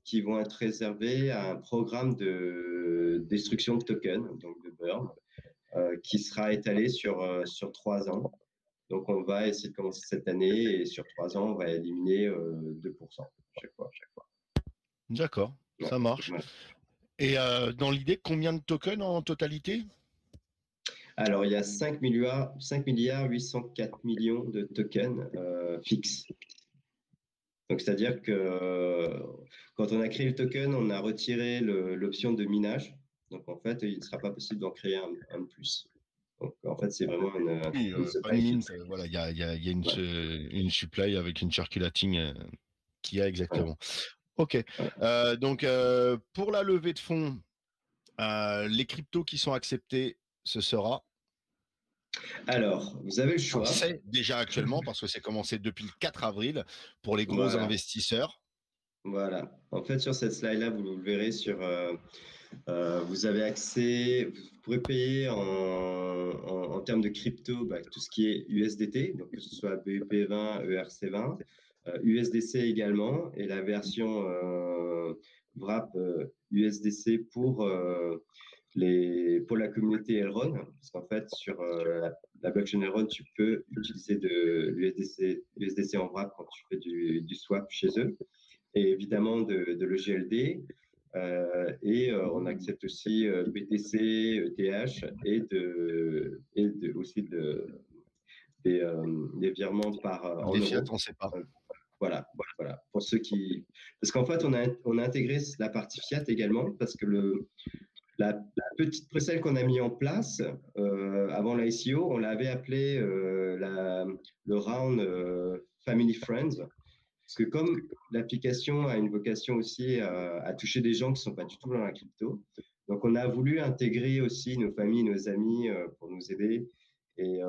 qui vont être réservés à un programme de destruction de tokens, donc de burn, qui sera étalé sur 3 ans. Donc, on va essayer de commencer cette année et sur 3 ans, on va éliminer 2% chaque fois. D'accord, Ouais, ça marche. ouais. Et dans l'idée, combien de tokens en totalité? Alors, il y a 5 milliards 804 millions de tokens fixes. Donc, c'est-à-dire que quand on a créé le token, on a retiré l'option de minage. Donc, en fait, il ne sera pas possible d'en créer un de plus. Donc, en fait, c'est vraiment Oui, une pas une supply mine, fixe. voilà, il y a une, Ouais, une supply avec une circulating qu'il y a voilà, exactement. Ok. voilà. Donc, pour la levée de fonds, les cryptos qui sont acceptés, ce sera. Alors, vous avez le Enfin, choix. c'est déjà actuellement parce que c'est commencé depuis le 4 avril pour les gros Voilà, investisseurs. voilà. En fait, sur cette slide-là, vous le verrez vous avez accès, vous pourrez payer en termes de crypto tout ce qui est USDT, donc que ce soit BEP20, ERC20, USDC également, et la version wrap USDC pour la communauté Elrond, parce qu'en fait, sur la blockchain Elrond, tu peux utiliser de l'USDC en wrap quand tu fais du swap chez eux, et évidemment de l'EGLD. On accepte aussi BTC, ETH aussi des virements en Des fiat, euros. on ne sait pas. Voilà, voilà. Pour ceux qui, parce qu'en fait, on a intégré la partie fiat également parce que la petite précelle qu'on a mis en place avant l'ICO, on l'avait appelé le round Family Friends. Parce que comme l'application a une vocation aussi à toucher des gens qui ne sont pas du tout dans la crypto, donc on a voulu intégrer aussi nos familles, nos amis pour nous aider. Et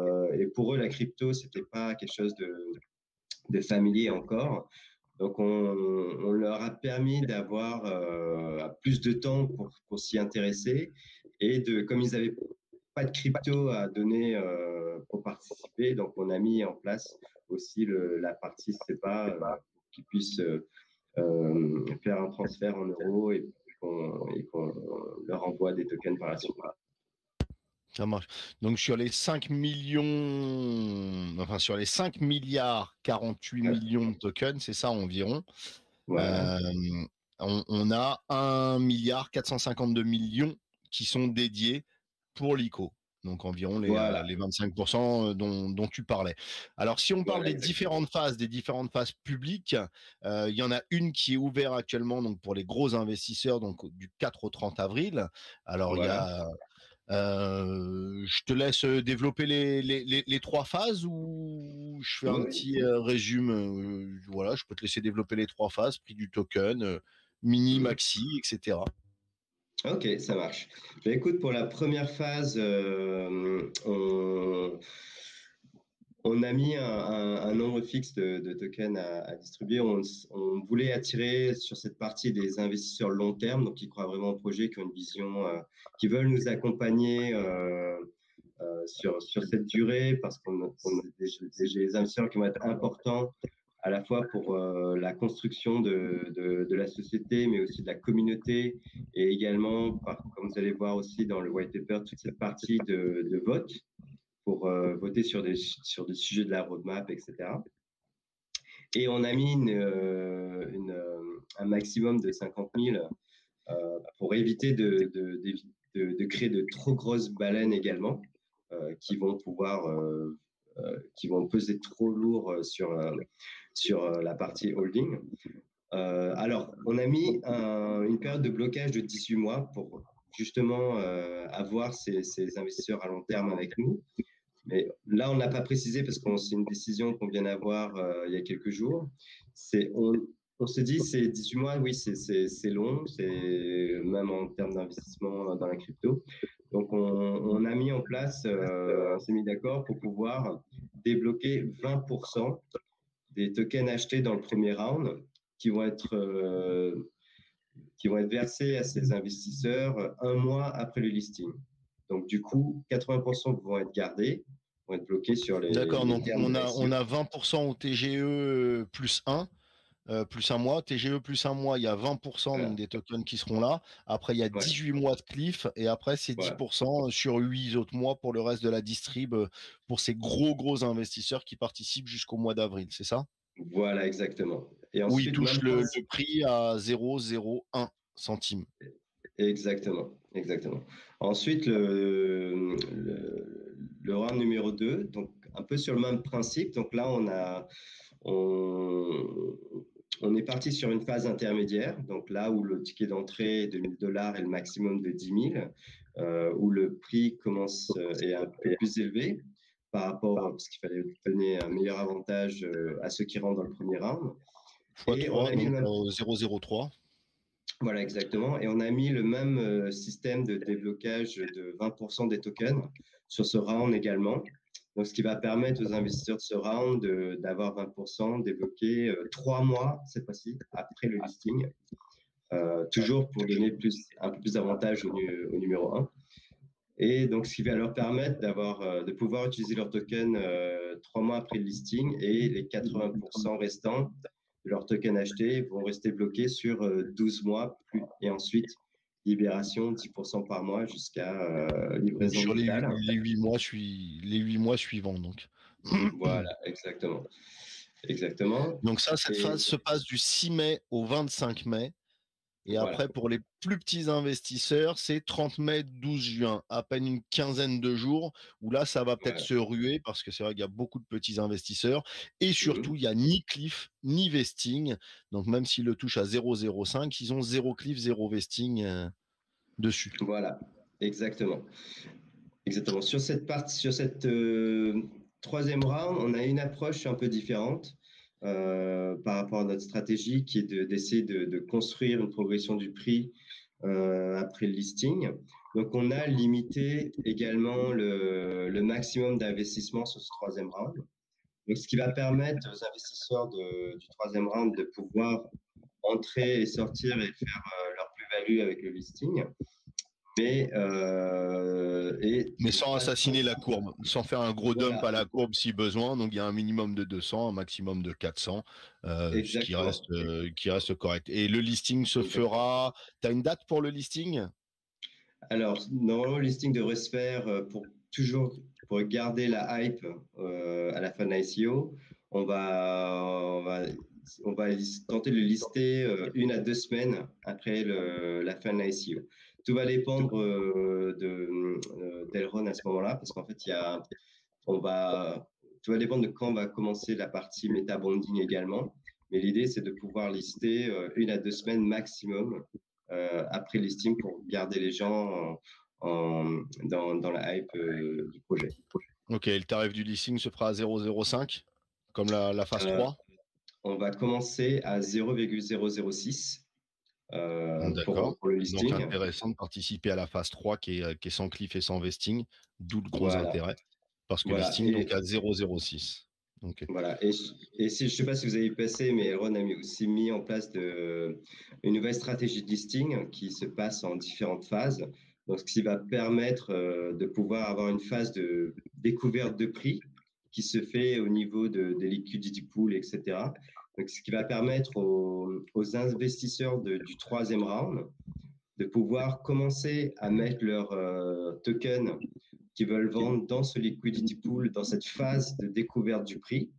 pour eux, la crypto, ce n'était pas quelque chose de familier encore. Donc on leur a permis d'avoir plus de temps pour s'y intéresser. Comme ils n'avaient pas de crypto à donner pour participer, donc on a mis en place aussi la partie SEPA qui puisse faire un transfert en euros et qu'on leur envoie des tokens par la suite. Ça marche. Donc sur les 5 millions, enfin sur les 5 milliards 48 Voilà. millions de tokens, c'est ça environ, Voilà. on a 1 milliard 452 millions qui sont dédiés pour l'ICO. Donc environ Voilà. les 25% dont tu parlais. Alors si on parle Voilà, exactement. des différentes phases publiques, il y en a une qui est ouverte actuellement donc pour les gros investisseurs donc du 4 au 30 avril. Alors il y Voilà. a je te laisse développer les trois phases ou je fais un Oui. petit résumé. Voilà, je peux te laisser développer les trois phases, prix du token, mini, maxi, etc. Ok, ça marche. Écoute, pour la première phase, on a mis un nombre fixe de tokens à distribuer. On voulait attirer sur cette partie des investisseurs long terme, donc qui croient vraiment au projet, qui ont une vision, qui veulent nous accompagner sur cette durée, parce qu'on a des investisseurs qui vont être importants à la fois pour la construction de la société, mais aussi de la communauté, et également, comme vous allez voir aussi dans le white paper, toute cette partie de vote pour voter sur des sujets de la roadmap, etc. Et on a mis un maximum de 50 000 pour éviter de créer de trop grosses baleines également, qui vont qui vont peser trop lourd sur la partie holding. Alors, on a mis une période de blocage de 18 mois pour justement avoir ces investisseurs à long terme avec nous. Mais là, on n'a pas précisé parce que c'est une décision qu'on vient d'avoir il y a quelques jours. On se dit, c'est 18 mois, oui, c'est long, c'est même en termes d'investissement dans la crypto. Donc, on a mis en place, on s'est mis d'accord pour pouvoir débloquer 20% des tokens achetés dans le premier round qui vont être qui vont être versés à ces investisseurs un mois après le listing. Donc, du coup, 80% vont être gardés, vont être bloqués sur D'accord, les donc termes de on l'ICO. a 20% au TGE plus 1. Plus un mois, TGE plus un mois, il y a 20% donc Voilà. des tokens qui seront là. Après, il y a Ouais, 18 mois de cliff et après, c'est voilà. 10% sur 8 autres mois pour le reste de la distrib pour ces gros investisseurs qui participent jusqu'au mois d'avril, c'est ça? Voilà, exactement. Et Où ils ensuite, touchent même le principe. prix à 0,01 centime. Exactement, exactement. Ensuite, le round numéro 2, donc un peu sur le même principe. Donc là, on, on est parti sur une phase intermédiaire. Donc là où le ticket d'entrée de 1000 $ est le maximum de 10 000, où le prix commence est un peu plus élevé par rapport, parce qu'il fallait donner un meilleur avantage à ceux qui rentrent dans le premier round. Et on x3, a mis le donc même. 0,03. Voilà, exactement. Et on a mis le même système de déblocage de 20% des tokens sur ce round également. Donc, ce qui va permettre aux investisseurs de ce round d'avoir 20% débloqués 3 mois, cette fois-ci, après le listing. Toujours pour donner un peu plus d'avantage au numéro 1. Et donc, ce qui va leur permettre de pouvoir utiliser leur token 3 mois après le listing, et les 80% restants de leurs tokens achetés vont rester bloqués sur 12 mois plus. Et ensuite, libération 10% par mois jusqu'à Donc livraison sur totale. les 8 mois suivants. Donc. Voilà, exactement. Exactement. Donc ça, cette Et phase se passe du 6 mai au 25 mai. Et voilà. après, pour les plus petits investisseurs, c'est 30 mai, 12 juin, à peine une quinzaine de jours, où là, ça va peut-être Voilà. se ruer, parce que c'est vrai qu'il y a beaucoup de petits investisseurs. Et surtout, Mhm. il n'y a ni cliff, ni vesting. Donc même s'ils le touchent à 0,05, ils ont 0 cliff, 0 vesting dessus. Voilà, exactement. Exactement. Sur cette troisième round, on a une approche un peu différente par rapport à notre stratégie qui est d'essayer de construire une progression du prix après le listing. Donc, on a limité également le maximum d'investissement sur ce troisième round. Donc, ce qui va permettre aux investisseurs du troisième round de pouvoir entrer et sortir et faire leur plus-value avec le listing. Mais Et de sans façon. assassiner la courbe, sans faire un gros dump Voilà, à la courbe si besoin. Donc il y a un minimum de 200, un maximum de 400, ce exactement. qui reste correct. Et le listing se Exactement. fera. Tu as une date pour le listing? Alors, normalement, le listing devrait se faire pour garder la hype à la fin de l'ICO. On va, on va, on va tenter de le lister 1 à 2 semaines après la fin de l'ICO. Tout va dépendre d'Elrond à ce moment-là, parce qu'en fait, on va, tout va dépendre de quand on va commencer la partie meta bonding également. Mais l'idée, c'est de pouvoir lister 1 à 2 semaines maximum après listing pour garder les gens dans la hype du projet. Ok, le tarif du listing se fera à 0,05, comme la phase Euh, 3. on va commencer à 0,006 D'accord. pour le Donc listing. intéressant de participer à la phase 3 qui est sans cliff et sans vesting, d'où le gros Voilà, intérêt. Parce que voilà. listing donc à 0,06. Ok. Voilà. Et si, je ne sais pas si vous avez passé, mais Elron a aussi mis en place une nouvelle stratégie de listing qui se passe en différentes phases. Donc, ce qui va permettre de pouvoir avoir une phase de découverte de prix qui se fait au niveau des liquidity pools, etc. Donc, ce qui va permettre aux investisseurs du troisième round de pouvoir commencer à mettre leurs tokens qu'ils veulent vendre dans ce liquidity pool, dans cette phase de découverte du prix,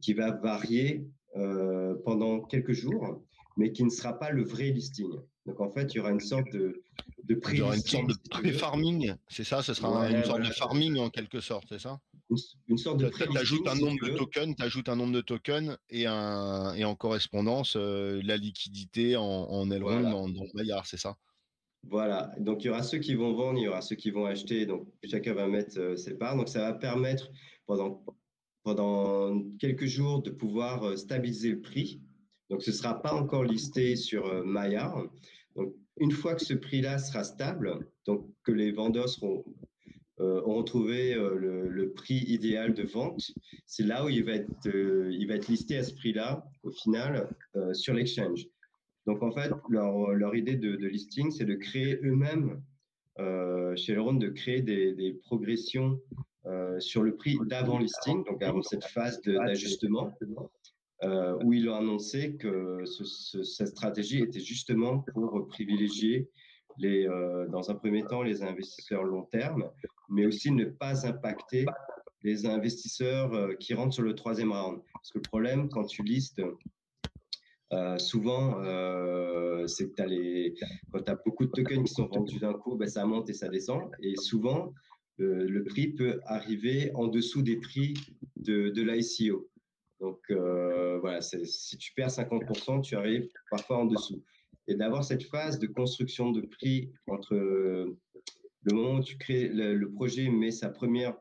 qui va varier pendant quelques jours, mais qui ne sera pas le vrai listing. Donc en fait, il y aura une sorte de Il y aura une pré-listing, sorte de si tu veux. pré-farming, c'est ça? Ce sera une Ouais, sorte de voilà. farming en quelque sorte, c'est ça? Une, une sorte de Tu ajoutes pré-listing, un si nombre tu de veux. tokens, un nombre de tokens et en correspondance la liquidité en aileron Voilà. dans le Maillard, c'est ça? Voilà. Donc il y aura ceux qui vont vendre, il y aura ceux qui vont acheter. Donc chacun va mettre ses parts. Donc ça va permettre pendant quelques jours de pouvoir stabiliser le prix. Donc, ce ne sera pas encore listé sur Maillard. Donc, une fois que ce prix-là sera stable, donc que les vendeurs auront trouvé le prix idéal de vente, c'est là où il va être listé à ce prix-là, au final, sur l'exchange. Donc, en fait, leur idée de listing, c'est de créer eux-mêmes, chez Elrond, de créer des progressions sur le prix d'avant listing, donc avant cette phase d'ajustement, où ils ont annoncé que cette stratégie était justement pour privilégier dans un premier temps les investisseurs long terme, mais aussi ne pas impacter les investisseurs qui rentrent sur le troisième round. Parce que le problème, quand tu listes, souvent, c'est que quand tu as beaucoup de tokens qui sont vendus d'un coup, ben, ça monte et ça descend. Et souvent, le prix peut arriver en dessous des prix de l'ICO. Donc, voilà, si tu perds 50%, tu arrives parfois en dessous. Et d'avoir cette phase de construction de prix entre le moment où tu crées le projet, met sa première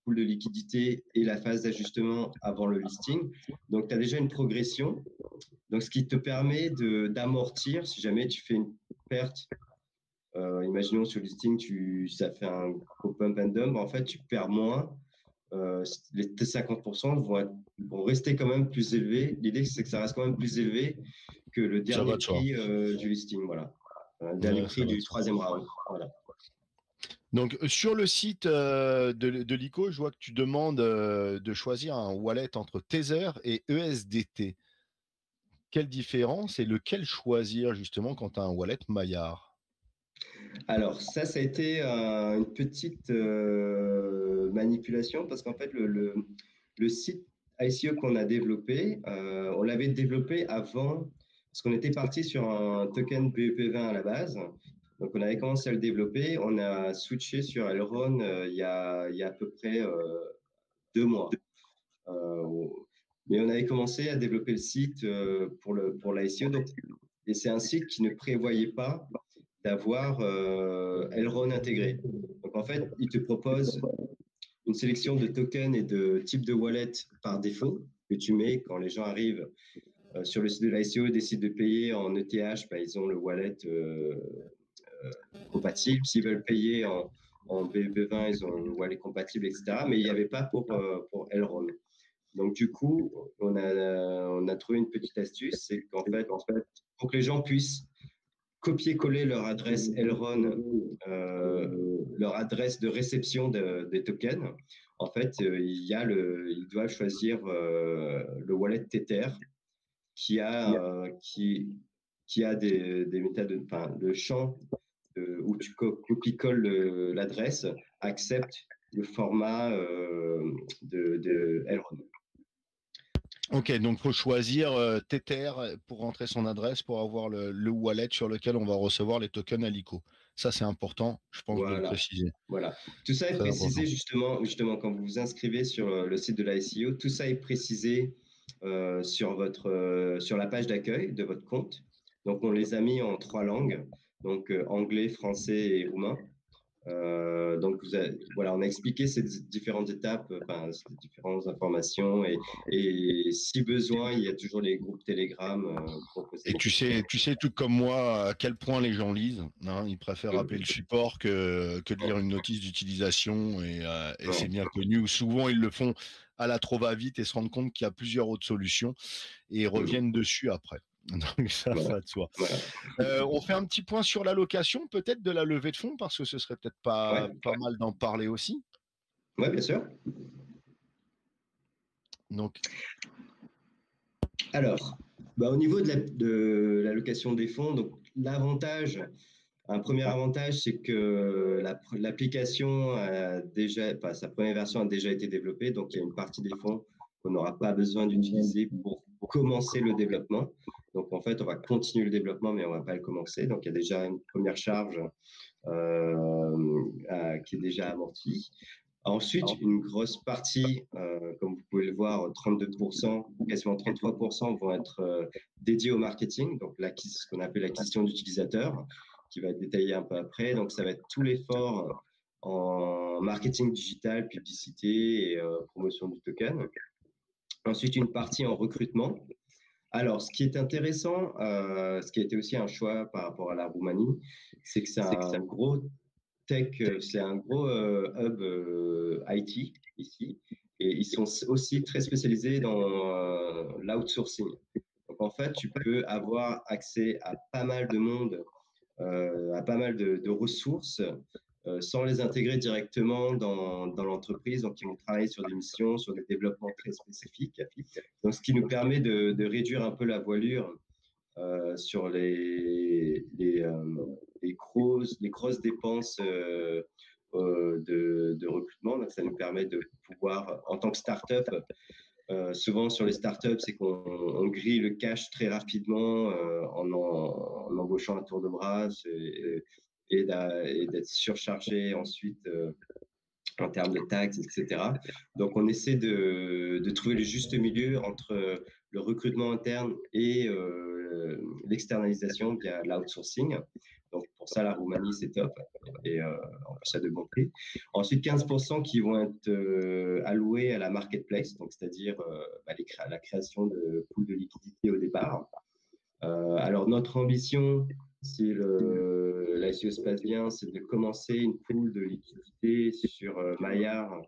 pool de liquidité et la phase d'ajustement avant le listing. Donc, tu as déjà une progression. Donc, ce qui te permet d'amortir si jamais tu fais une perte. Imaginons sur le listing, ça fait un gros pump and dump. En fait, tu perds moins. Tes 50% vont rester quand même plus élevés. L'idée, c'est que ça reste quand même plus élevé que le dernier prix du listing. Voilà. Le dernier prix du troisième round. Voilà. Donc, sur le site de l'ICO, je vois que tu demandes de choisir un wallet entre Tether et ESDT. Quelle différence et lequel choisir justement quand tu as un wallet Maillard? Alors, ça a été une petite manipulation parce qu'en fait, le site ICO qu'on a développé, on l'avait développé avant, parce qu'on était parti sur un token BEP20 à la base. Donc, on avait commencé à le développer. On a switché sur Elrond il y a à peu près 2 mois. Mais on avait commencé à développer le site pour l'ICO. Et c'est un site qui ne prévoyait pas d'avoir Elrond intégré. Donc, en fait, il te propose une sélection de tokens et de types de wallets par défaut que tu mets quand les gens arrivent sur le site de l'ICO et décident de payer en ETH, bah, ils ont le wallet compatible. S'ils veulent payer en BEP20, ils ont le wallet compatible, etc. Mais il n'y avait pas pour Elrond. Donc, du coup, on a trouvé une petite astuce, c'est qu'en fait, pour que les gens puissent copier-coller leur adresse Elrond, leur adresse de réception des tokens. En fait, ils doivent choisir le wallet Tether qui a des méthodes, enfin, le champ où tu copies-colles l'adresse accepte le format de Elrond. Ok, donc il faut choisir Tether pour rentrer son adresse pour avoir le wallet sur lequel on va recevoir les tokens à l'ICO. Ça, c'est important, je pense, de le préciser. Voilà. Tout ça est précisé justement quand vous vous inscrivez sur le site de l'ICO. Tout ça est précisé sur la page d'accueil de votre compte. Donc, on les a mis en 3 langues, donc anglais, français et roumain. Donc, voilà, on a expliqué ces différentes étapes, ces différentes informations et si besoin, il y a toujours les groupes Telegram pour poser et des tu sais tout comme moi à quel point les gens lisent. Hein, ils préfèrent appeler le support que de lire une notice d'utilisation et c'est bien connu. Souvent, ils le font à la trop va-vite et se rendent compte qu'il y a plusieurs autres solutions et reviennent dessus après. Donc ça va de soi. On fait un petit point sur l'allocation peut-être de la levée de fonds parce que ce serait peut-être pas mal d'en parler aussi. Oui, bien sûr. Donc, alors, au niveau de l'allocation des fonds, donc un premier avantage, c'est que l'application sa première version a déjà été développée, donc il y a une partie des fonds qu'on n'aura pas besoin d'utiliser pour commencer le développement. Donc en fait, on va continuer le développement, mais on ne va pas le commencer. Donc il y a déjà une première charge qui est déjà amortie. Ensuite, une grosse partie, comme vous pouvez le voir, 32%, quasiment 33% vont être dédiés au marketing, donc ce qu'on appelle l'acquisition d'utilisateurs, qui va être détaillé un peu après. Donc, ça va être tout l'effort en marketing digital, publicité et promotion du token. Ensuite, une partie en recrutement. Alors, ce qui est intéressant, ce qui a été aussi un choix par rapport à la Roumanie, c'est que c'est un gros c'est un gros hub IT ici, et ils sont aussi très spécialisés dans l'outsourcing. Donc en fait, tu peux avoir accès à pas mal de monde, à pas mal de ressources sans les intégrer directement dans l'entreprise. Donc, ils vont travailler sur des missions, sur des développements très spécifiques. Donc, ce qui nous permet de réduire un peu la voilure sur les grosses dépenses de recrutement. Donc, ça nous permet de pouvoir, en tant que start-up, souvent sur les startups, c'est qu'on grille le cash très rapidement en embauchant à tour de bras et d'être surchargé ensuite en termes de taxes, etc. Donc, on essaie de trouver le juste milieu entre le recrutement interne et l'externalisation via l'outsourcing. Donc, pour ça, la Roumanie, c'est top. Et en plus, à de bons prix. Ensuite, 15% qui vont être alloués à la marketplace, donc c'est-à-dire la création de pools de liquidité au départ. Alors, notre ambition, si l'ICO se passe bien, c'est de commencer une pool de liquidité sur Maillard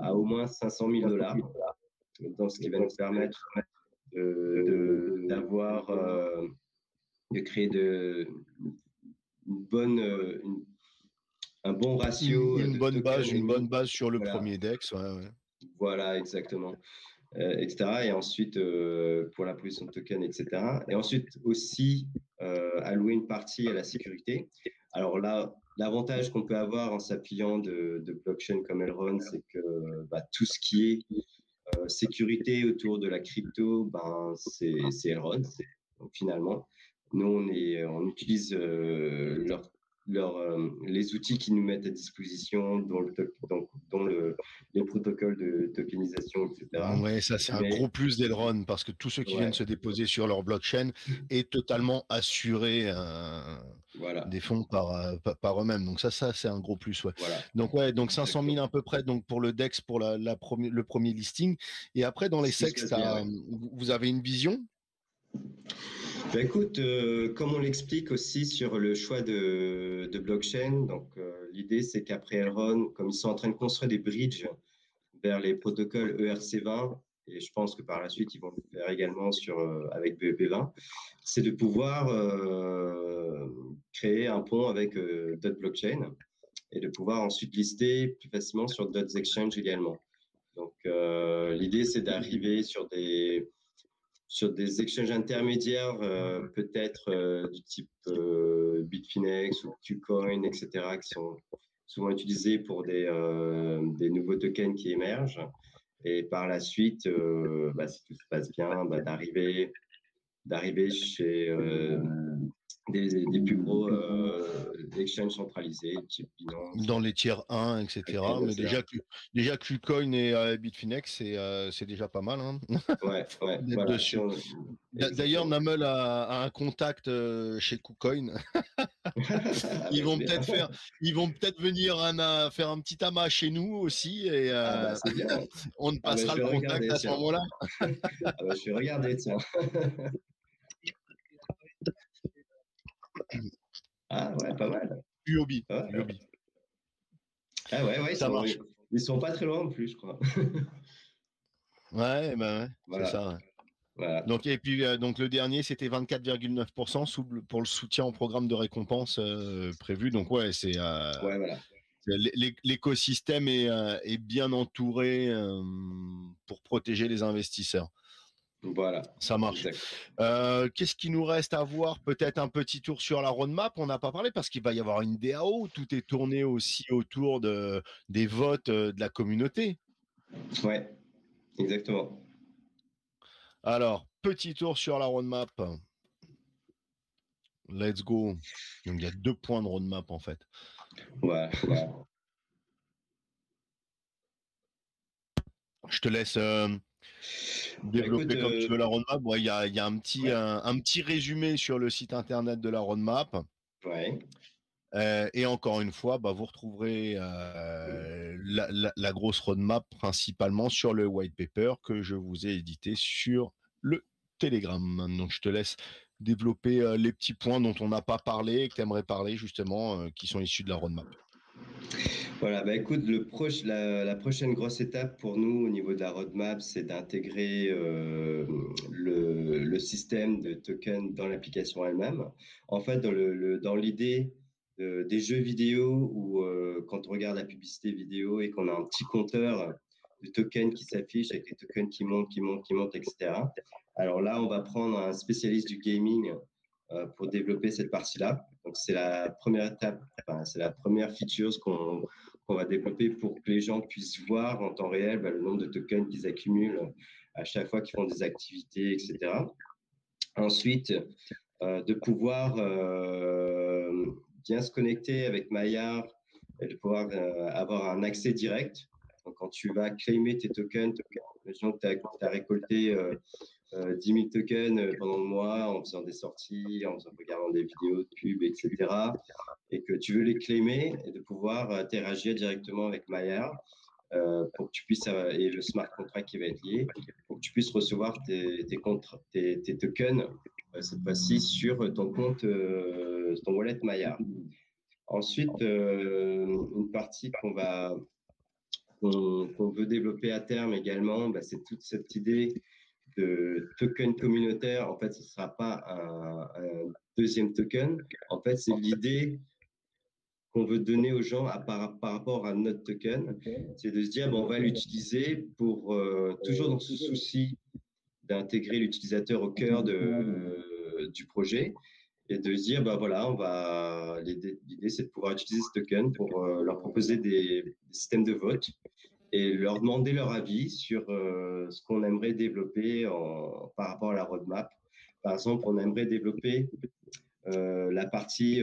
à au moins 500 000 $. Donc, ce qui va nous permettre d'avoir, de créer un bon ratio. Une bonne base sur le premier DEX. Voilà, exactement. Etc. Et ensuite, pour la position de token, etc. Et ensuite aussi allouer une partie à la sécurité. Alors là, l'avantage qu'on peut avoir en s'appuyant de blockchain comme Elrond, c'est que tout ce qui est sécurité autour de la crypto, c'est Elrond. Donc finalement, nous, on utilise les outils qu'ils nous mettent à disposition, dont les protocoles de tokenisation, etc. Ouais, ça c'est un gros plus d'Elrond parce que tous ceux qui viennent se déposer sur leur blockchain est totalement assuré des fonds par eux-mêmes. Donc ça c'est un gros plus. Ouais. Voilà. Donc 500 000 à peu près donc pour le DEX pour le premier listing. Et après dans les SEX, vous avez une vision? Écoute, comme on l'explique aussi sur le choix de blockchain, donc l'idée c'est qu'après Elrond, comme ils sont en train de construire des bridges vers les protocoles ERC20, et je pense que par la suite ils vont le faire également avec BEP20, c'est de pouvoir créer un pont avec d'autres blockchains et de pouvoir ensuite lister plus facilement sur d'autres exchanges également. Donc l'idée c'est d'arriver sur des exchanges intermédiaires, peut-être du type Bitfinex ou Qcoin, etc., qui sont souvent utilisés pour des nouveaux tokens qui émergent. Et par la suite, si tout se passe bien, d'arriver chez des plus gros exchanges centralisés, type Binance. Dans les tiers 1, etc. Mais déjà Qcoin et Bitfinex, c'est déjà pas mal. Hein. Ouais. Voilà, d'ailleurs, Namel a un contact chez Qcoin. Ils vont peut-être venir faire un petit amas chez nous aussi et on passera le contact à ce moment-là. Je vais regarder, tiens. Ah ouais, pas mal. Huobi. Ah ouais, ça marche. Ils sont pas très loin en plus, je crois. Ouais, voilà. C'est ça. Ouais. Voilà. Donc, et puis, donc le dernier, c'était 24,9% pour le soutien au programme de récompense prévu. Donc, ouais, c'est. Voilà. L'écosystème est bien entouré pour protéger les investisseurs. Voilà. Ça marche. Qu'est-ce qui nous reste à voir? Peut-être un petit tour sur la roadmap. On n'a pas parlé parce qu'il va y avoir une DAO. Tout est tourné aussi autour des votes de la communauté. Ouais, exactement. Alors, petit tour sur la roadmap. Let's go. Donc, il y a 2 points de roadmap en fait. Ouais. Je te laisse développer comme tu veux la roadmap. Il y a un petit résumé sur le site internet de la roadmap. Ouais. Et encore une fois, vous retrouverez la grosse roadmap principalement sur le white paper que je vous ai édité sur le Telegram. Donc, je te laisse développer les petits points dont on n'a pas parlé et que tu aimerais parler justement, qui sont issus de la roadmap. Voilà, bah écoute, la prochaine grosse étape pour nous au niveau de la roadmap, c'est d'intégrer le système de token dans l'application elle-même. En fait, dans l'idée des jeux vidéo où quand on regarde la publicité vidéo et qu'on a un petit compteur de tokens qui s'affiche avec les tokens qui montent, qui montent, qui montent, etc. Alors là, on va prendre un spécialiste du gaming pour développer cette partie-là. Donc, c'est la première étape, enfin, c'est la première feature qu'on va développer pour que les gens puissent voir en temps réel bah, le nombre de tokens qu'ils accumulent à chaque fois qu'ils font des activités, etc. Ensuite, de pouvoir bien se connecter avec Maillard et de pouvoir avoir un accès direct. Donc, quand tu vas claimer tes tokens, imaginons que tu as récolté 10 000 tokens pendant le mois en faisant des sorties, en regardant des vidéos de pub, etc. Et que tu veux les claimer et de pouvoir interagir directement avec Maillard pour que tu puisses, et le smart contract qui va être lié, pour que tu puisses recevoir tes tokens, cette fois-ci, sur ton compte, ton wallet Maillard. Ensuite, une partie qu'on veut développer à terme également, bah, c'est toute cette idée de token communautaire. En fait, ce ne sera pas un deuxième token. En fait, c'est l'idée qu'on veut donner aux gens par rapport à notre token. C'est de se dire, bon, on va l'utiliser pour, toujours dans ce souci d'intégrer l'utilisateur au cœur du projet et de se dire, bah voilà, l'idée c'est de pouvoir utiliser ce token pour leur proposer des systèmes de vote et leur demander leur avis sur ce qu'on aimerait développer par rapport à la roadmap. Par exemple, on aimerait développer la partie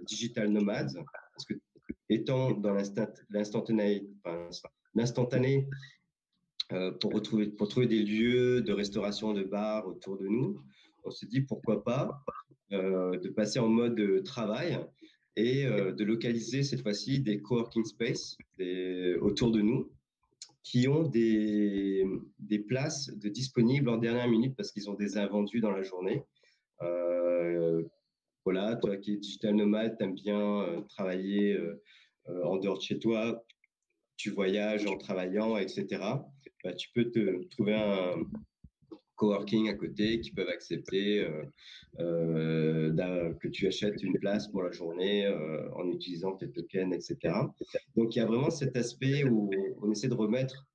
digital nomads, parce que étant dans l'instantané, pour trouver des lieux de restauration, de bars autour de nous, on se dit pourquoi pas de passer en mode travail et de localiser cette fois-ci des coworking space autour de nous qui ont des places disponibles en dernière minute parce qu'ils ont des invendus dans la journée. Voilà, toi qui es digital nomade, tu aimes bien travailler en dehors de chez toi, tu voyages en travaillant, etc. Bah, tu peux te trouver un coworking à côté qui peuvent accepter que tu achètes une place pour la journée en utilisant tes tokens, etc. Donc, il y a vraiment cet aspect où on essaie de remettre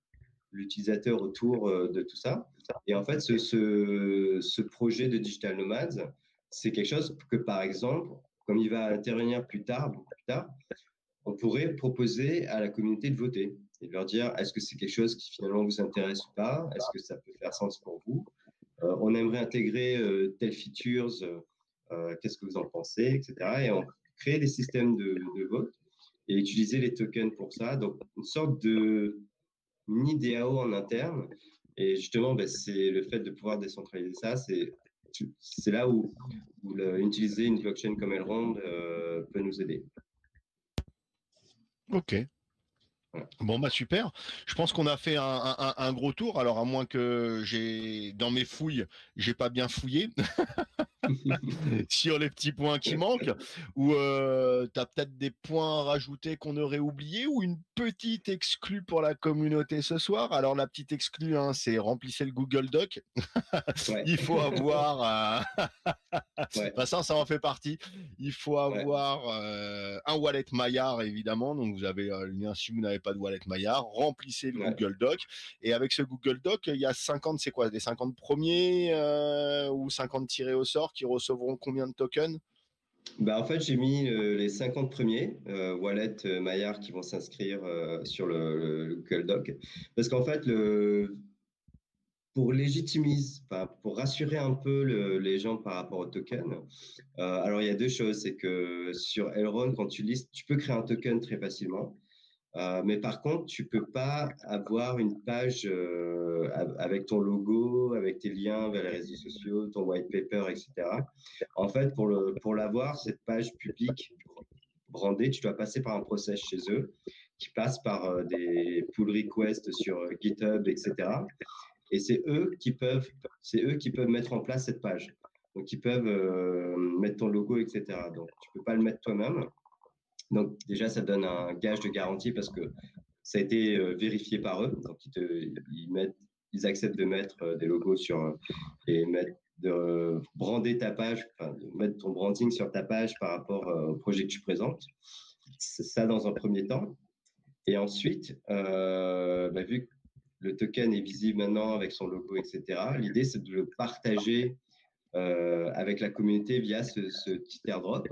l'utilisateur autour de tout ça. Et en fait, ce projet de Digital Nomads, c'est quelque chose que, par exemple, comme il va intervenir plus tard, beaucoup plus tard, on pourrait proposer à la communauté de voter et de leur dire est-ce que c'est quelque chose qui finalement vous intéresse ou pas? Est-ce que ça peut faire sens pour vous? On aimerait intégrer telles features, qu'est-ce que vous en pensez, etc. Et on crée des systèmes de vote et utiliser les tokens pour ça. Donc, une sorte de mini DAO en interne. Et justement, ben, c'est le fait de pouvoir décentraliser ça, c'est là où utiliser une blockchain comme Elrond peut nous aider. Ok. Bon bah super. Je pense qu'on a fait un gros tour. Alors à moins que dans mes fouilles, j'ai pas bien fouillé sur les petits points qui manquent, ou tu as peut-être des points à rajouter qu'on aurait oubliés, ou une petite exclue pour la communauté ce soir. Alors la petite exclue, hein, c'est remplissez le Google Doc. Ouais. Il faut avoir Ouais. bah, ça en fait partie. Il faut avoir un wallet Maillard, évidemment. Donc, vous avez le lien si vous n'avez pas de wallet Maillard. Remplissez le Google Doc. Et avec ce Google Doc, il y a 50, c'est quoi? Les 50 premiers ou 50 tirés au sort qui recevront combien de tokens? Bah, en fait, j'ai mis les 50 premiers wallet Maillard qui vont s'inscrire sur le Google Doc. Parce qu'en fait, pour rassurer un peu les gens par rapport au token, alors il y a deux choses. C'est que sur Elrond, quand tu listes, tu peux créer un token très facilement. Mais par contre, tu peux pas avoir une page avec ton logo, avec tes liens vers les réseaux sociaux, ton white paper, etc. En fait, pour l'avoir, cette page publique brandée, tu dois passer par un process chez eux qui passe par des pull requests sur GitHub, etc. Et c'est eux qui peuvent mettre en place cette page. Donc, ils peuvent mettre ton logo, etc. Donc, tu peux pas le mettre toi-même. Donc déjà, ça donne un gage de garantie parce que ça a été vérifié par eux. Donc ils acceptent de mettre des logos sur et de brander ta page, enfin, de mettre ton branding sur ta page par rapport au projet que tu présentes. C'est ça dans un premier temps. Et ensuite, vu que le token est visible maintenant avec son logo, etc., l'idée, c'est de le partager avec la communauté via ce petit airdrop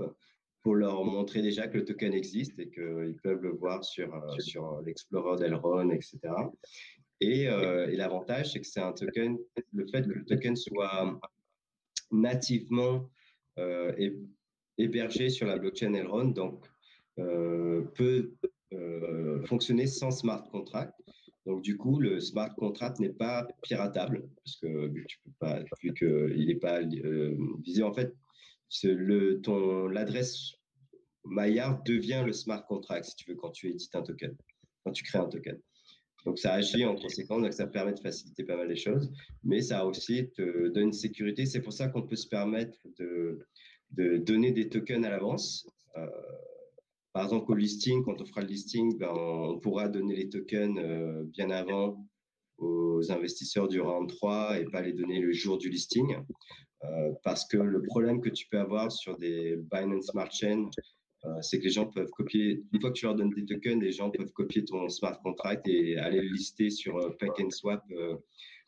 pour leur montrer déjà que le token existe et qu'ils peuvent le voir sur l'Explorer d'Elrond, etc. Et l'avantage, c'est que c'est un token, le fait que le token soit nativement hébergé sur la blockchain Elrond, donc peut fonctionner sans smart contract. Donc du coup, le smart contract n'est pas piratable parce que vu qu'il n'est pas visé, en fait, l'adresse Maillard devient le smart contract si tu veux quand tu édites un token, quand tu crées un token. Donc ça agit en conséquence, donc ça permet de faciliter pas mal les choses, mais ça aussi te donne une sécurité. C'est pour ça qu'on peut se permettre de donner des tokens à l'avance. Par exemple, au listing, quand on fera le listing, on pourra donner les tokens bien avant aux investisseurs du round 3 et pas les donner le jour du listing. Parce que le problème que tu peux avoir sur des Binance Smart Chain, c'est que les gens peuvent copier, une fois que tu leur donnes des tokens, les gens peuvent copier ton smart contract et aller le lister sur PancakeSwap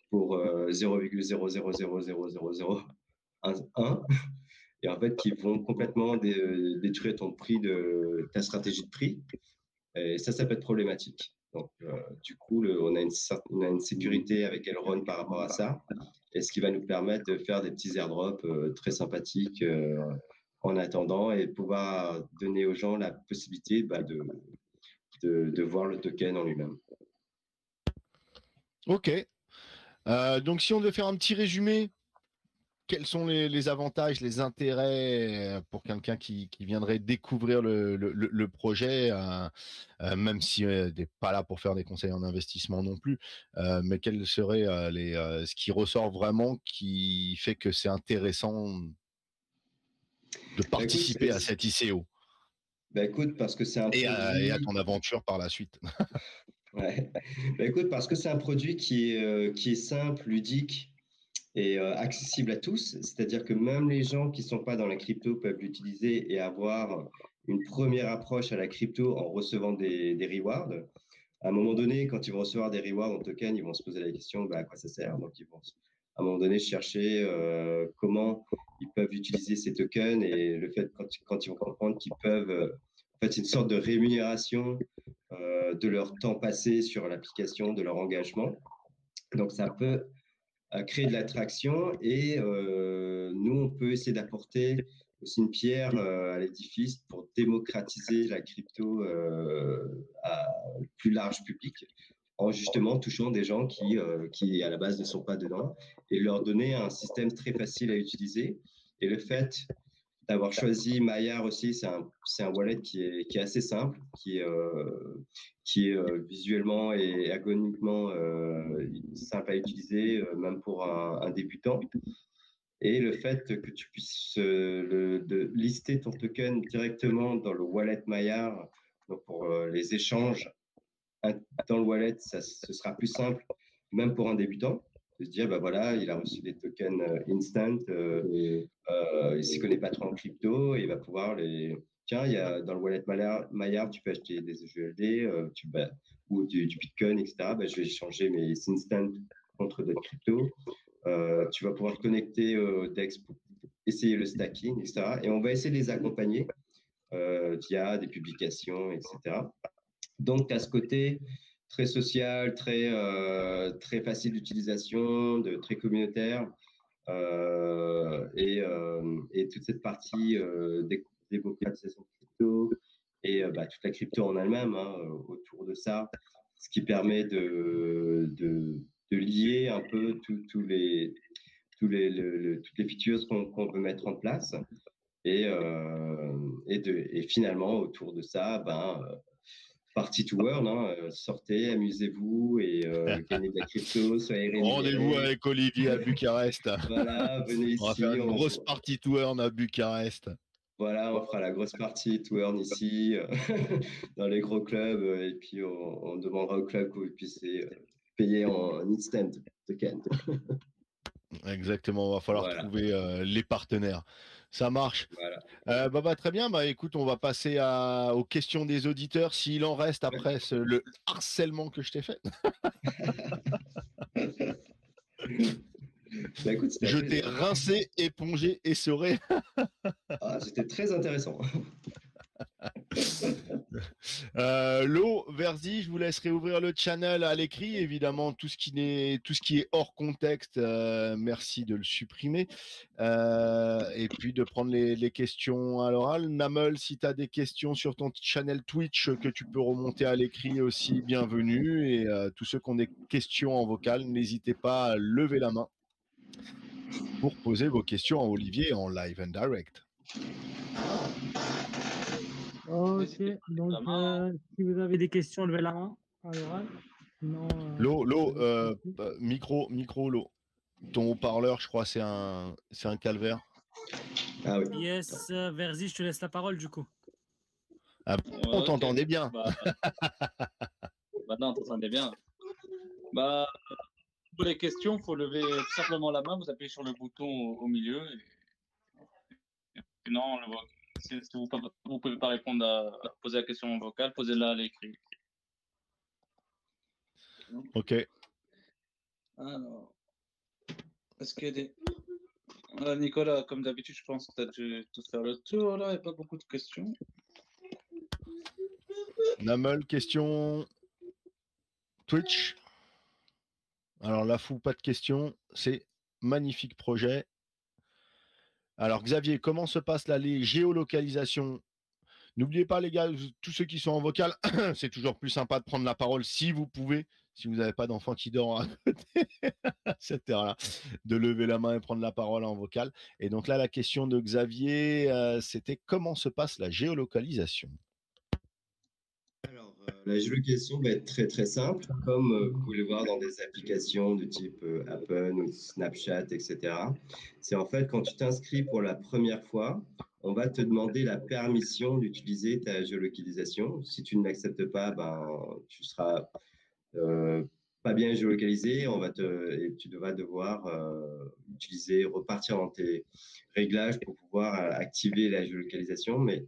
pour 0,00000001. Et en fait, qui vont complètement détruire ton prix ta stratégie de prix. Et ça peut être problématique. Donc, du coup, on a une sécurité avec Elrond par rapport à ça, et ce qui va nous permettre de faire des petits airdrops très sympathiques en attendant et pouvoir donner aux gens la possibilité de voir le token en lui-même. Ok. Donc, si on devait faire un petit résumé, quels sont les avantages, les intérêts pour quelqu'un qui viendrait découvrir le projet, même si n'est pas là pour faire des conseils en investissement non plus, mais quels seraient ce qui ressort vraiment qui fait que c'est intéressant de participer à cette ICO? Écoute, parce que c'est un produit... et à ton aventure par la suite. Ouais. Écoute, parce que c'est un produit qui est simple, ludique et accessible à tous. C'est-à-dire que même les gens qui ne sont pas dans la crypto peuvent l'utiliser et avoir une première approche à la crypto en recevant des rewards. À un moment donné, quand ils vont recevoir des rewards en token, ils vont se poser la question à quoi ça sert. Donc, ils vont à un moment donné chercher comment ils peuvent utiliser ces tokens et le fait quand ils vont comprendre qu'ils peuvent... en fait, c'est une sorte de rémunération de leur temps passé sur l'application, de leur engagement. Donc, ça peut créer de l'attraction et nous, on peut essayer d'apporter aussi une pierre à l'édifice pour démocratiser la crypto à plus large public en justement touchant des gens qui à la base ne sont pas dedans et leur donner un système très facile à utiliser. Et le fait d'avoir choisi Maillard aussi, c'est un wallet qui est assez simple, qui est visuellement et ergonomiquement simple à utiliser, même pour un débutant. Et le fait que tu puisses lister ton token directement dans le wallet Maillard, donc pour les échanges dans le wallet, ce sera plus simple, même pour un débutant, de se dire, voilà, il a reçu des tokens instant, il ne s'y connaît pas trop en crypto, et il va pouvoir Tiens, dans le wallet Maillard, tu peux acheter des USD ou du Bitcoin, etc. Je vais échanger mes instant contre d'autres cryptos. Tu vas pouvoir te connecter au DEX pour essayer le stacking, etc. Et on va essayer de les accompagner via des publications, etc. Donc, tu as ce côté très social, très facile d'utilisation, très communautaire, et toute cette partie démocratisation de crypto et toute la crypto en elle-même autour de ça, ce qui permet de lier un peu toutes les features qu'on peut mettre en place et finalement autour de ça, party to earn, sortez, amusez-vous et gagnez de la crypto, soyez rémunérés. Rendez-vous avec Olivier à Bucarest. Voilà, venez ici. On va faire une grosse party to earn à Bucarest. Voilà, on fera la grosse partie to earn ici, dans les gros clubs, et puis on demandera au club qu'on puisse payer en instant token. Exactement, il va falloir Voilà, trouver les partenaires. Ça marche. voilà. Très bien. Écoute, on va passer aux questions des auditeurs, s'il en reste Ouais. après le harcèlement que je t'ai fait. Bah, écoute, c'était un Je t'ai plaisir. rincé, épongé, essoré. Ah, c'était très intéressant. Lo, Verzi, je vous laisserai ouvrir le channel à l'écrit. Évidemment, tout ce qui est hors contexte, merci de le supprimer. Et puis de prendre les questions à l'oral. Namel, si tu as des questions sur ton channel Twitch que tu peux remonter à l'écrit aussi, bienvenue. Et tous ceux qui ont des questions en vocal, n'hésitez pas à lever la main pour poser vos questions à Olivier en live and direct. Ok, donc si vous avez des questions, levez la main à l'oral. Sinon, Lo, micro, Lo. Ton haut-parleur, je crois, c'est un calvaire. Ah oui. Yes, Verzi, je te laisse la parole du coup. Ah, on t'entendait bien. Maintenant, on t'entendait bien. Pour les questions, il faut lever tout simplement la main, vous appuyez sur le bouton au milieu. Et non, si vous ne pouvez pas répondre à poser la question en vocal, posez-la à l'écrit. Ok. Alors, est-ce qu'il y a des... Nicolas, comme d'habitude, je pense que tu as dû tout faire le tour, là, il n'y a pas beaucoup de questions. Namel, question Twitch. Alors là, fou, pas de questions. C'est magnifique projet. Alors Xavier, comment se passe la géolocalisation? N'oubliez pas les gars, tous ceux qui sont en vocal, c'est toujours plus sympa de prendre la parole si vous pouvez, si vous n'avez pas d'enfant qui dort à côté à cette heure-là, de lever la main et prendre la parole en vocal. Et donc là, la question de Xavier, c'était comment se passe la géolocalisation? Alors, la géolocalisation va être très très simple, comme vous pouvez le voir dans des applications de type Apple ou Snapchat, etc. C'est en fait quand tu t'inscris pour la première fois, on va te demander la permission d'utiliser ta géolocalisation. Si tu ne l'acceptes pas, ben, tu seras pas bien géolocalisé. Et tu vas devoir repartir dans tes réglages pour pouvoir activer la géolocalisation. Mais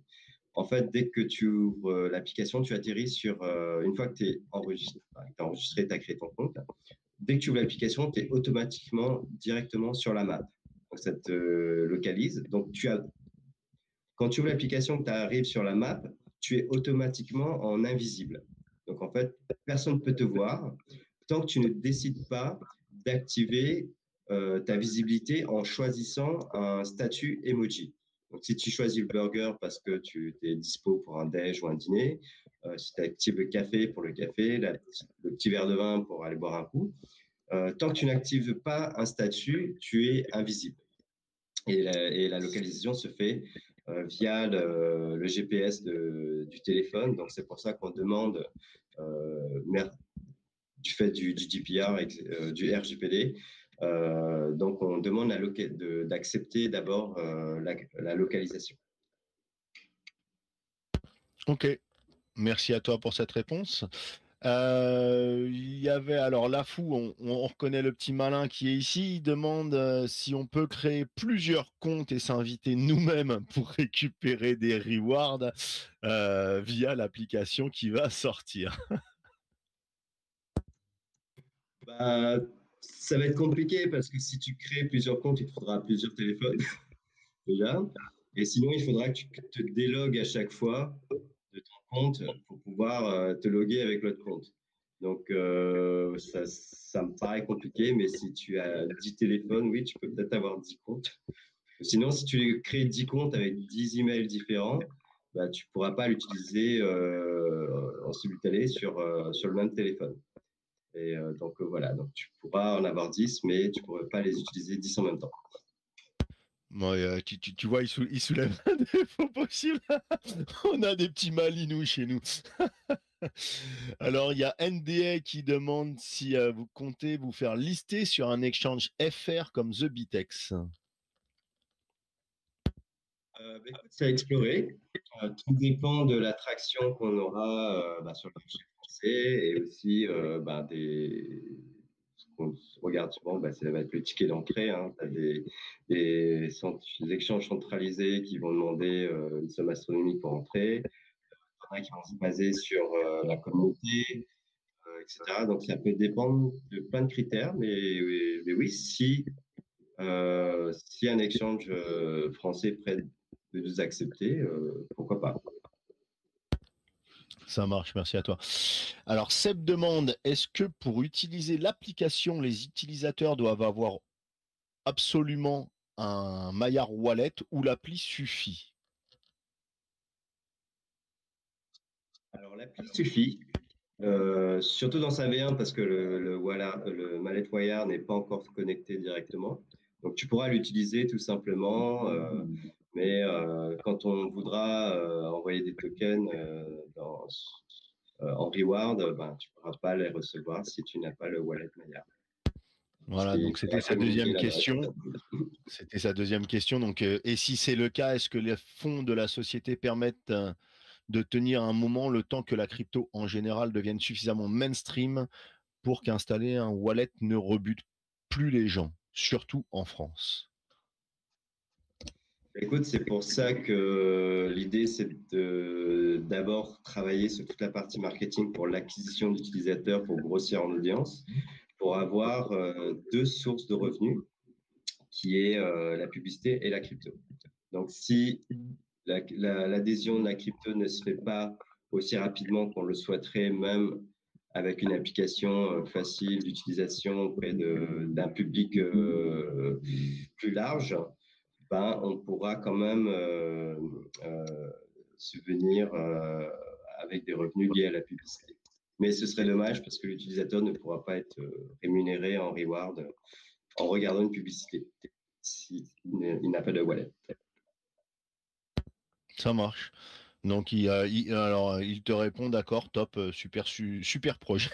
en fait, dès que tu ouvres l'application, tu atterris sur, une fois que tu es enregistré, tu as créé ton compte, dès que tu ouvres l'application, tu es automatiquement directement sur la map. Donc, ça te localise. Donc, quand tu ouvres l'application, que tu arrives sur la map, tu es automatiquement en invisible. Donc, en fait, personne ne peut te voir tant que tu ne décides pas d'activer ta visibilité en choisissant un statut emoji. Donc, si tu choisis le burger parce que tu es dispo pour un déj ou un dîner, si tu actives le café pour le café, le petit verre de vin pour aller boire un coup, tant que tu n'actives pas un statut, tu es invisible. Et la localisation se fait via le GPS du téléphone. Donc, c'est pour ça qu'on demande, du fait du GDPR et du RGPD, donc on demande d'accepter d'abord la localisation. Ok, merci à toi pour cette réponse. Il y avait alors Lafou, on reconnaît le petit malin qui est ici. Il demande si on peut créer plusieurs comptes et s'inviter nous-mêmes pour récupérer des rewards via l'application qui va sortir. Bah, ça va être compliqué parce que si tu crées plusieurs comptes, il te faudra plusieurs téléphones déjà. Et sinon, il faudra que tu te délogues à chaque fois de ton compte pour pouvoir te loguer avec l'autre compte. Donc, ça me paraît compliqué, mais si tu as 10 téléphones, oui, tu peux peut-être avoir 10 comptes. Sinon, si tu crées 10 comptes avec 10 emails différents, bah, tu ne pourras pas l'utiliser en simultané sur le même téléphone. Et donc, voilà, donc tu pourras en avoir 10, mais tu ne pourras pas les utiliser 10 en même temps. Ouais, tu vois, il soulève un défaut possible. On a des petits malinous chez nous. Alors, il y a NDA qui demande si vous comptez vous faire lister sur un exchange FR comme The Bitex. Écoute, c'est à explorer. Tout dépend de l'attraction qu'on aura sur le marché français et aussi ce qu'on regarde souvent, ça va être le ticket d'entrée. Hein. Tu as des échanges centralisés qui vont demander une somme astronomique pour entrer. Il y en a qui vont se baser sur la communauté, etc. Donc ça peut dépendre de plein de critères, mais oui, si un exchange français prêt de nous accepter, pourquoi pas. Ça marche, merci à toi. Alors, Seb demande, est-ce que pour utiliser l'application, les utilisateurs doivent avoir absolument un Maillard Wallet ou l'appli suffit? Alors, l'appli suffit, surtout dans sa V1 parce que le Mallet Wire n'est pas encore connecté directement. Donc, tu pourras l'utiliser tout simplement, mais quand on voudra envoyer des tokens en reward, tu ne pourras pas les recevoir si tu n'as pas le wallet Maillard. Voilà, donc c'était sa deuxième question. C'était sa deuxième question. Donc, et si c'est le cas, est-ce que les fonds de la société permettent de tenir un moment le temps que la crypto en général devienne suffisamment mainstream pour qu'installer un wallet ne rebute plus les gens, surtout en France? Écoute, c'est pour ça que l'idée, c'est d'abord travailler sur toute la partie marketing pour l'acquisition d'utilisateurs, pour grossir en audience, pour avoir deux sources de revenus, qui est la publicité et la crypto. Donc, si l'adhésion de la crypto ne se fait pas aussi rapidement qu'on le souhaiterait, même avec une application facile d'utilisation auprès d'un public plus large, on pourra quand même subvenir avec des revenus liés à la publicité. Mais ce serait dommage parce que l'utilisateur ne pourra pas être rémunéré en reward en regardant une publicité s'il n'a pas de wallet. Ça marche. Donc, il te répond, d'accord, top, super projet.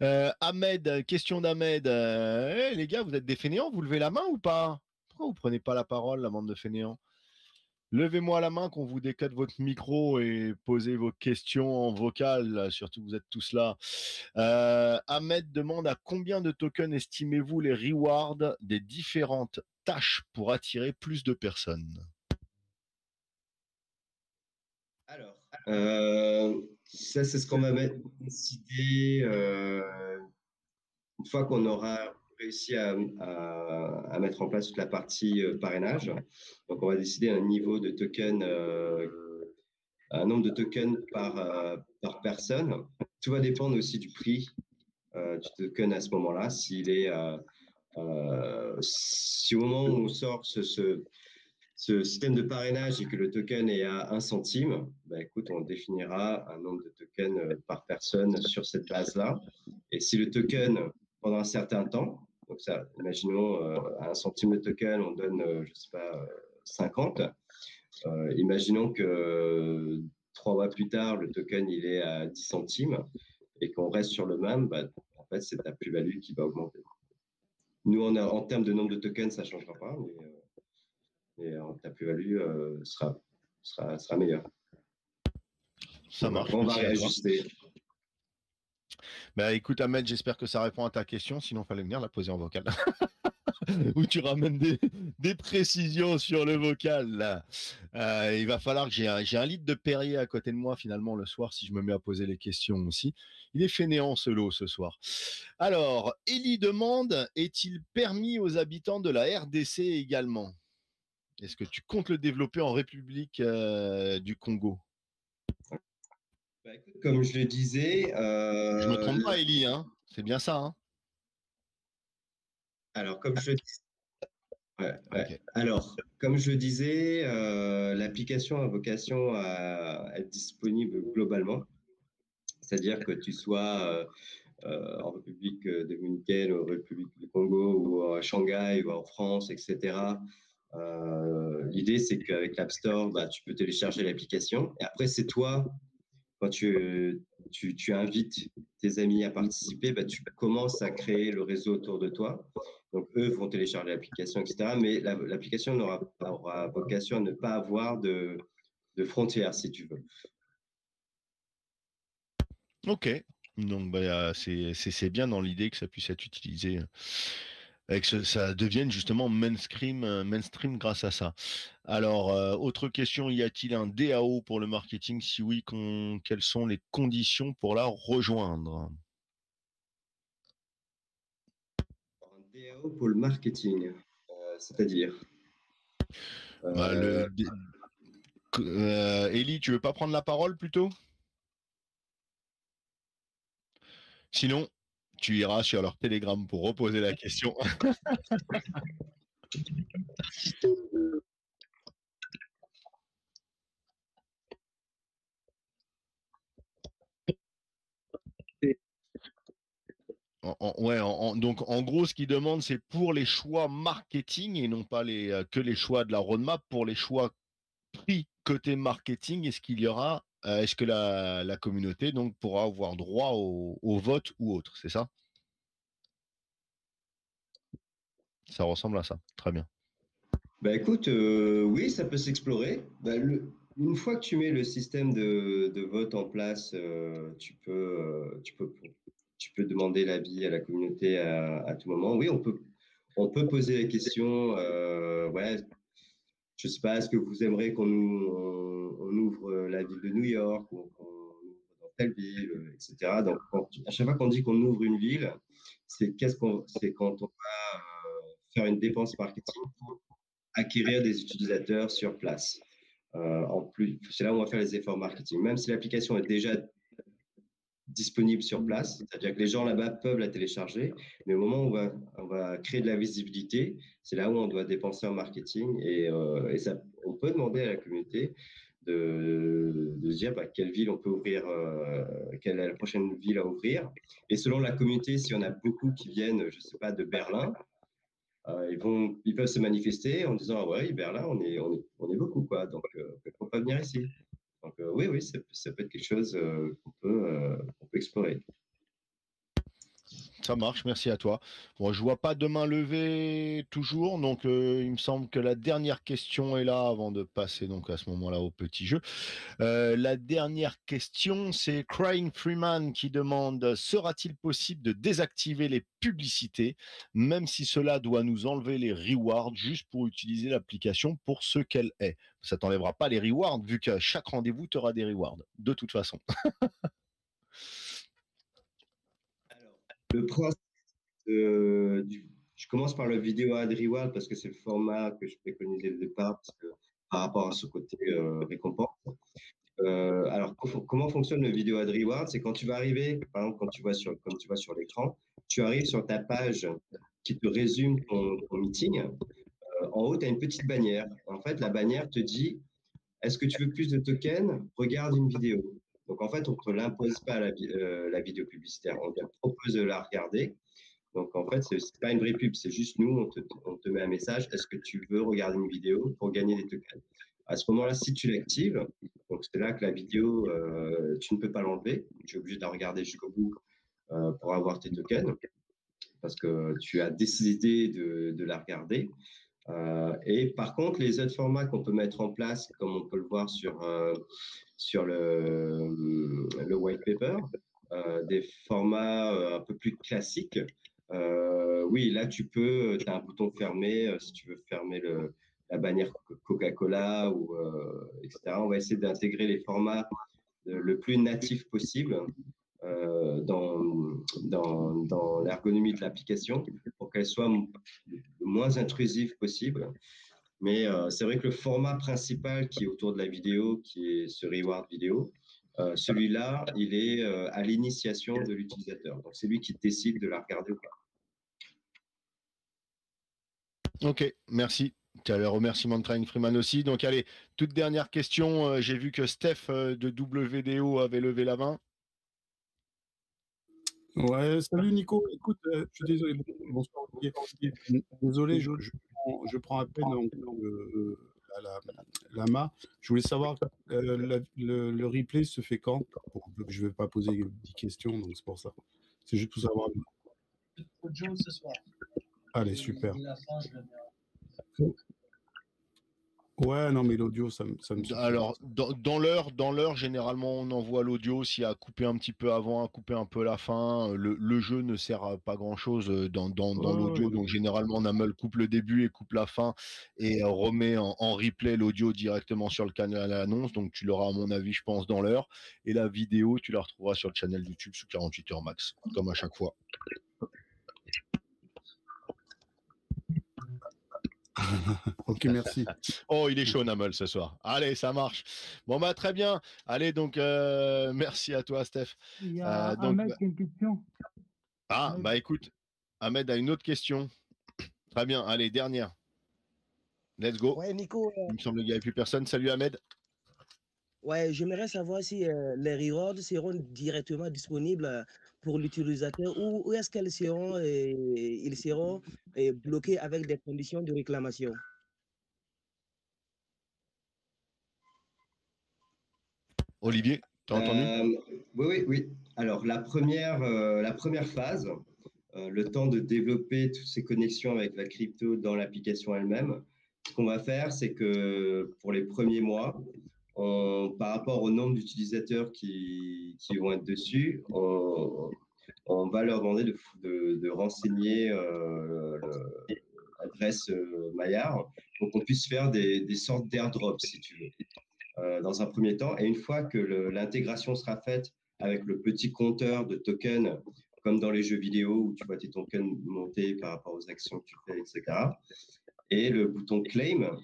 Ahmed, question d'Ahmed. Les gars, vous êtes des fainéants, vous levez la main ou pas? Pourquoi vous prenez pas la parole, la bande de fainéants? Levez-moi la main qu'on vous décode votre micro et posez vos questions en vocal, surtout vous êtes tous là. Ahmed demande à combien de tokens estimez-vous les rewards des différentes tâches pour attirer plus de personnes? Alors, ça, c'est ce qu'on va décider une fois qu'on aura réussi à mettre en place toute la partie parrainage. Donc, on va décider un niveau de token, un nombre de tokens par personne. Tout va dépendre aussi du prix du token à ce moment-là. Si au moment où on sort ce système de parrainage et que le token est à 1 centime, écoute, on définira un nombre de tokens par personne sur cette base-là. Et si le token, pendant un certain temps, donc ça, imaginons à 1 centime de token, on donne, je ne sais pas, 50. Imaginons que 3 mois plus tard, le token il est à 10 centimes et qu'on reste sur le même, en fait, c'est ta plus-value qui va augmenter. Nous, en termes de nombre de tokens, ça ne changera pas, mais ta plus-value sera meilleure. Ça marche. On va réajuster. Écoute, Ahmed, j'espère que ça répond à ta question. Sinon, il fallait venir la poser en vocal. Où tu ramènes des précisions sur le vocal. Là. Il va falloir que j'ai un litre de Perrier à côté de moi, finalement, le soir, si je me mets à poser les questions aussi. Il est fainéant, ce lot, ce soir. Alors, Élie demande, est-il permis aux habitants de la RDC également? Est-ce que tu comptes le développer en République du Congo? Écoute, comme je le disais... Je me trompe pas, Élie, hein? C'est bien ça, hein? Alors, comme je le disais... Okay. Alors, comme je le disais, l'application a vocation à être disponible globalement. C'est-à-dire que tu sois en République dominicaine, en République du Congo, ou à Shanghai, ou en France, etc. L'idée, c'est qu'avec l'App Store, tu peux télécharger l'application. Et après, c'est toi, quand tu tu invites tes amis à participer, bah, tu commences à créer le réseau autour de toi. Donc, eux vont télécharger l'application, etc. Mais l'application aura vocation à ne pas avoir de frontières, si tu veux. Ok. Donc, bah, c'est bien dans l'idée que ça puisse être utilisé, et que ça devienne justement mainstream grâce à ça. Alors, autre question, y a-t-il un DAO pour le marketing? Si oui, quelles sont les conditions pour la rejoindre? Un DAO pour le marketing, c'est-à-dire Bah, Ellie, tu veux pas prendre la parole plutôt? Sinon, tu iras sur leur Telegram pour reposer la question. Donc, en gros, ce qu'ils demandent, c'est pour les choix marketing et non pas que les choix de la roadmap, pour les choix prix côté marketing, est-ce que la communauté donc pourra avoir droit au vote ou autre, c'est ça? Ça ressemble à ça. Très bien. Bah écoute, oui, ça peut s'explorer. Bah, une fois que tu mets le système de vote en place, tu peux demander l'avis à la communauté à tout moment. Oui, on peut poser la question. Ouais, je sais pas, est-ce que vous aimeriez on ouvre la ville de New York ou qu'on ouvre dans telle ville, etc. Donc, à chaque fois qu'on dit qu'on ouvre une ville, c'est quand on va faire une dépense marketing pour acquérir des utilisateurs sur place. En plus, c'est là où on va faire les efforts marketing. Même si l'application est déjà disponible sur place, c'est-à-dire que les gens là-bas peuvent la télécharger, mais au moment où on va créer de la visibilité, c'est là où on doit dépenser en marketing et ça, on peut demander à la communauté de se dire bah, quelle ville on peut ouvrir, quelle est la prochaine ville à ouvrir. Et selon la communauté, si on a beaucoup qui viennent, je ne sais pas, de Berlin, ils peuvent se manifester en disant ah ouais, Berlin, on est beaucoup quoi, donc pourquoi pas venir ici. Donc oui, oui, ça peut être quelque chose qu'on peut explorer. Ça marche, merci à toi. Bon, je vois pas de main levée toujours, donc il me semble que la dernière question est là avant de passer donc à ce moment-là au petit jeu. La dernière question, c'est Crying Freeman qui demande: sera-t-il possible de désactiver les publicités, même si cela doit nous enlever les rewards, juste pour utiliser l'application pour ce qu'elle est? Ça t'enlèvera pas les rewards, vu qu'à chaque rendez-vous, tu auras des rewards, de toute façon. Alors, le principe je commence par le vidéo ad reward parce que c'est le format que je préconisais au départ parce que, par rapport à ce côté récompense. Alors, comment fonctionne le vidéo ad reward? C'est quand tu vas arriver, par exemple, comme tu vois sur l'écran, tu arrives sur ta page qui te résume ton meeting. En haut, tu as une petite bannière. En fait, la bannière te dit, est-ce que tu veux plus de tokens? Regarde une vidéo. Donc, en fait, on ne te l'impose pas la vidéo publicitaire. On te propose de la regarder. Donc, en fait, ce n'est pas une vraie pub, c'est juste nous, on te met un message, est-ce que tu veux regarder une vidéo pour gagner des tokens? À ce moment-là, si tu l'actives, donc c'est là que la vidéo, tu ne peux pas l'enlever, tu es obligé de la regarder jusqu'au bout pour avoir tes tokens, parce que tu as décidé de la regarder. Et par contre, les autres formats qu'on peut mettre en place, comme on peut le voir sur le white paper, des formats un peu plus classiques, oui, là, tu as un bouton fermé si tu veux fermer la bannière Coca-Cola, etc. On va essayer d'intégrer les formats le plus natifs possible dans l'ergonomie de l'application pour qu'elle soit le moins intrusive possible. Mais c'est vrai que le format principal qui est autour de la vidéo, qui est ce reward vidéo, celui-là, il est à l'initiation de l'utilisateur. Donc, c'est lui qui décide de la regarder ou pas. Ok, merci. Tu as le remerciement de Crying Freeman aussi. Donc, allez, toute dernière question. J'ai vu que Steph de WDO avait levé la main. Ouais, salut Nico. Écoute, je suis désolé. Bonsoir Olivier. Désolé, je prends à peine donc, la main. Je voulais savoir, le replay se fait quand pour je vais pas poser 10 questions, donc c'est pour ça. C'est juste pour savoir. Audio ce soir. Allez, super. Et la fin, je le mets. Ouais, non, mais l'audio, ça me suffit. Alors, dans l'heure, généralement, on envoie l'audio. S'il y a coupé un petit peu avant, à couper un peu la fin, le jeu ne sert à pas grand-chose dans l'audio. Donc, généralement, Namel coupe le début et coupe la fin et remet en replay l'audio directement sur le canal à l'annonce. Donc, tu l'auras, à mon avis, je pense, dans l'heure. Et la vidéo, tu la retrouveras sur le channel YouTube sous 48 heures max, comme à chaque fois. Ok, merci. Oh, il est chaud, Namel, ce soir. Allez, ça marche. Bon, bah, très bien. Allez, donc, merci à toi, Steph. Il y a donc, Ahmed qui a une question. Ah, Ahmed. bah écoute, Ahmed a une autre question. Très bien, allez, dernière. Let's go. Ouais, Nico, Il me semble qu'il n'y avait plus personne. Salut, Ahmed. ouais, j'aimerais savoir si les rewards seront directement disponibles pour l'utilisateur ou est-ce qu'elles seront, ils seront bloqués avec des conditions de réclamation. Olivier, t'as entendu? Oui. Alors, la première phase, le temps de développer toutes ces connexions avec la crypto dans l'application elle-même, ce qu'on va faire, c'est que pour les premiers mois, par rapport au nombre d'utilisateurs qui vont être dessus, on va leur demander de renseigner l'adresse Maillard pour qu'on puisse faire des sortes d'airdrops, si tu veux, dans un premier temps. Et une fois que l'intégration sera faite avec le petit compteur de tokens, comme dans les jeux vidéo où tu vois tes tokens monter par rapport aux actions que tu fais, etc. Et le bouton claim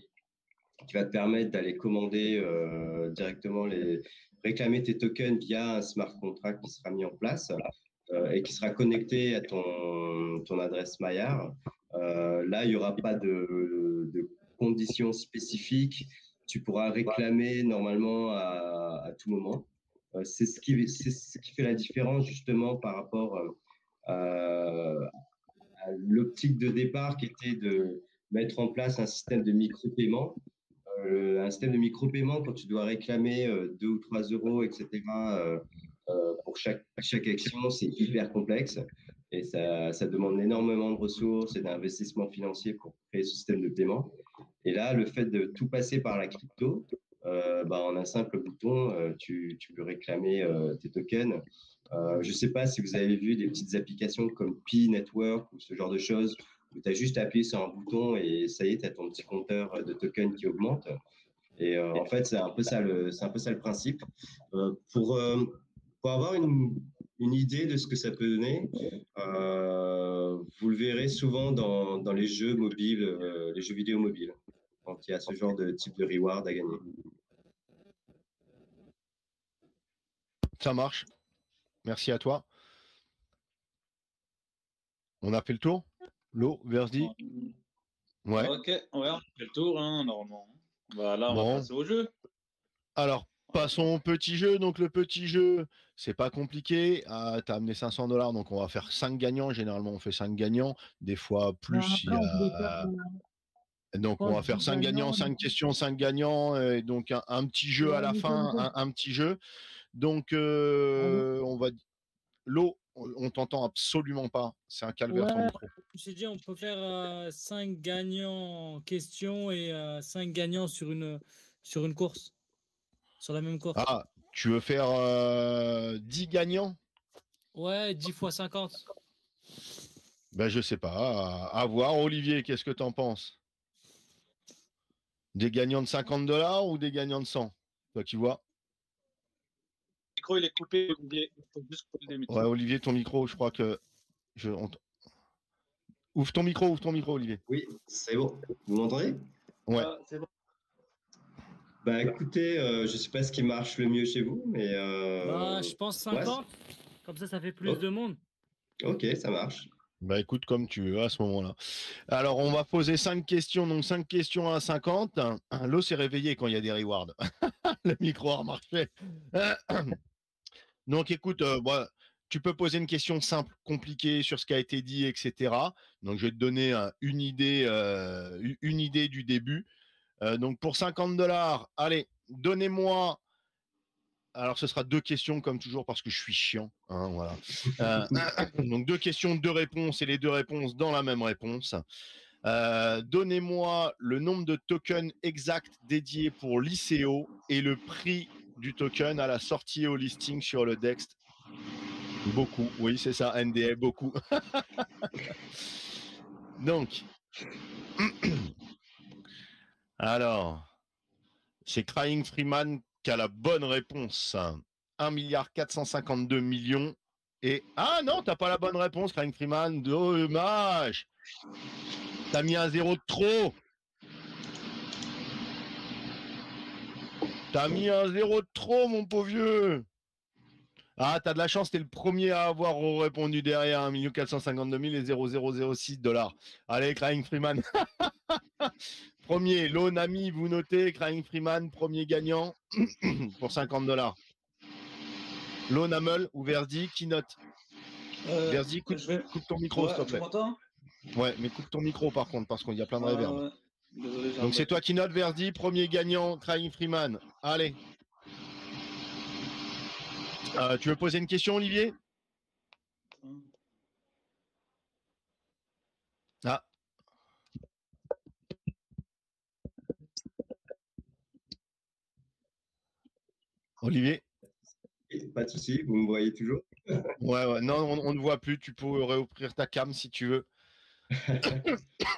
qui va te permettre d'aller commander directement réclamer tes tokens via un smart contract qui sera mis en place et qui sera connecté à ton adresse Maillard. Là, il n'y aura pas de conditions spécifiques. Tu pourras réclamer normalement à tout moment. C'est ce qui fait la différence justement par rapport à l'optique de départ qui était de mettre en place un système de micro-paiement. Un système de micro-paiement, quand tu dois réclamer 2 ou 3 euros, etc., pour chaque action, c'est hyper complexe et ça demande énormément de ressources et d'investissement financier pour créer ce système de paiement. Et là, le fait de tout passer par la crypto, en un simple bouton, tu peux réclamer tes tokens. Je ne sais pas si vous avez vu des petites applications comme Pi Network ou ce genre de choses où tu as juste appuyé sur un bouton et ça y est, tu as ton petit compteur de tokens qui augmente. Et en fait, c'est un peu ça le principe. Pour avoir une idée de ce que ça peut donner, vous le verrez souvent dans les jeux mobiles, les jeux vidéo mobiles, quand il y a ce genre de type de reward à gagner. Ça marche. Merci à toi. On a fait le tour? Lo, Verdi? Ouais. Ok, ouais, on a fait le tour, hein, normalement. Bah, là, on Bon. va passer au jeu. Alors, passons au petit jeu. Donc, le petit jeu, c'est pas compliqué. Tu as amené 500 $, donc on va faire 5 gagnants. Généralement, on fait 5 gagnants. Des fois, plus. Donc, on va faire 5 gagnants, 5 questions, 5 gagnants. Et donc, un petit jeu à la fin, un petit jeu. Donc, on va. Lo, on t'entend absolument pas. C'est un calvaire ton micro. Je t'ai dit, on peut faire 5 gagnants questions et 5 gagnants sur une course. Sur la même course. Ah, tu veux faire 10 gagnants? Ouais, 10 fois 50. Ben, je sais pas. À voir. Olivier, qu'est-ce que tu en penses? Des gagnants de 50 $ ou des gagnants de 100? Toi qui vois. Le micro, il est coupé, Olivier. Il faut juste couper le micro. Ouais, Olivier, ton micro, je crois que. Ouvre ton micro, Olivier. Oui, c'est bon. Vous m'entendez? Ouais. C'est bon. Bah écoutez, je sais pas ce qui marche le mieux chez vous, mais je pense 50. Ouais. Comme ça fait plus de monde. Ok, ça marche. Bah écoute, comme tu veux à ce moment-là. Alors, on va poser 5 questions. Donc, 5 questions à 50. L'eau s'est réveillé quand il y a des rewards. Le micro a remarché. Donc, écoute, tu peux poser une question simple, compliquée sur ce qui a été dit, etc. Donc, je vais te donner une idée du début. Donc, pour 50 $, allez, donnez-moi Alors, ce sera 2 questions comme toujours parce que je suis chiant. Hein, voilà. Donc, 2 questions, 2 réponses et les 2 réponses dans la même réponse. Donnez-moi le nombre de tokens exacts dédiés pour l'ICO et le prix du token à la sortie au listing sur le DEX. Beaucoup, oui, c'est ça, NDA, beaucoup. Donc, alors, c'est Crying Freeman qui a la bonne réponse. 1,452 milliard. Et ah non, t'as pas la bonne réponse, Crying Freeman. Dommage. T'as mis un 0 de trop. T'as mis un 0 de trop, mon pauvre vieux. Ah, t'as de la chance, t'es le premier à avoir répondu derrière 1 452 000 et 0,006 $. Allez, Crying Freeman. Premier, Lonami, vous notez, Crying Freeman, premier gagnant pour 50 $. Lonamel ou Verdi, qui note? Verdi, coupe ton micro, s'il te plaît. Tu m'entends? Ouais, mais coupe ton micro par contre, parce qu'il y a plein de reverb. Ouais. Désolé, Donc c'est toi qui note, Verdi, premier gagnant, Crying Freeman. Allez. Tu veux poser une question, Olivier? Ah. Olivier? Pas de souci, vous me voyez toujours? Ouais, non, on ne voit plus. Tu peux réouvrir ta cam si tu veux.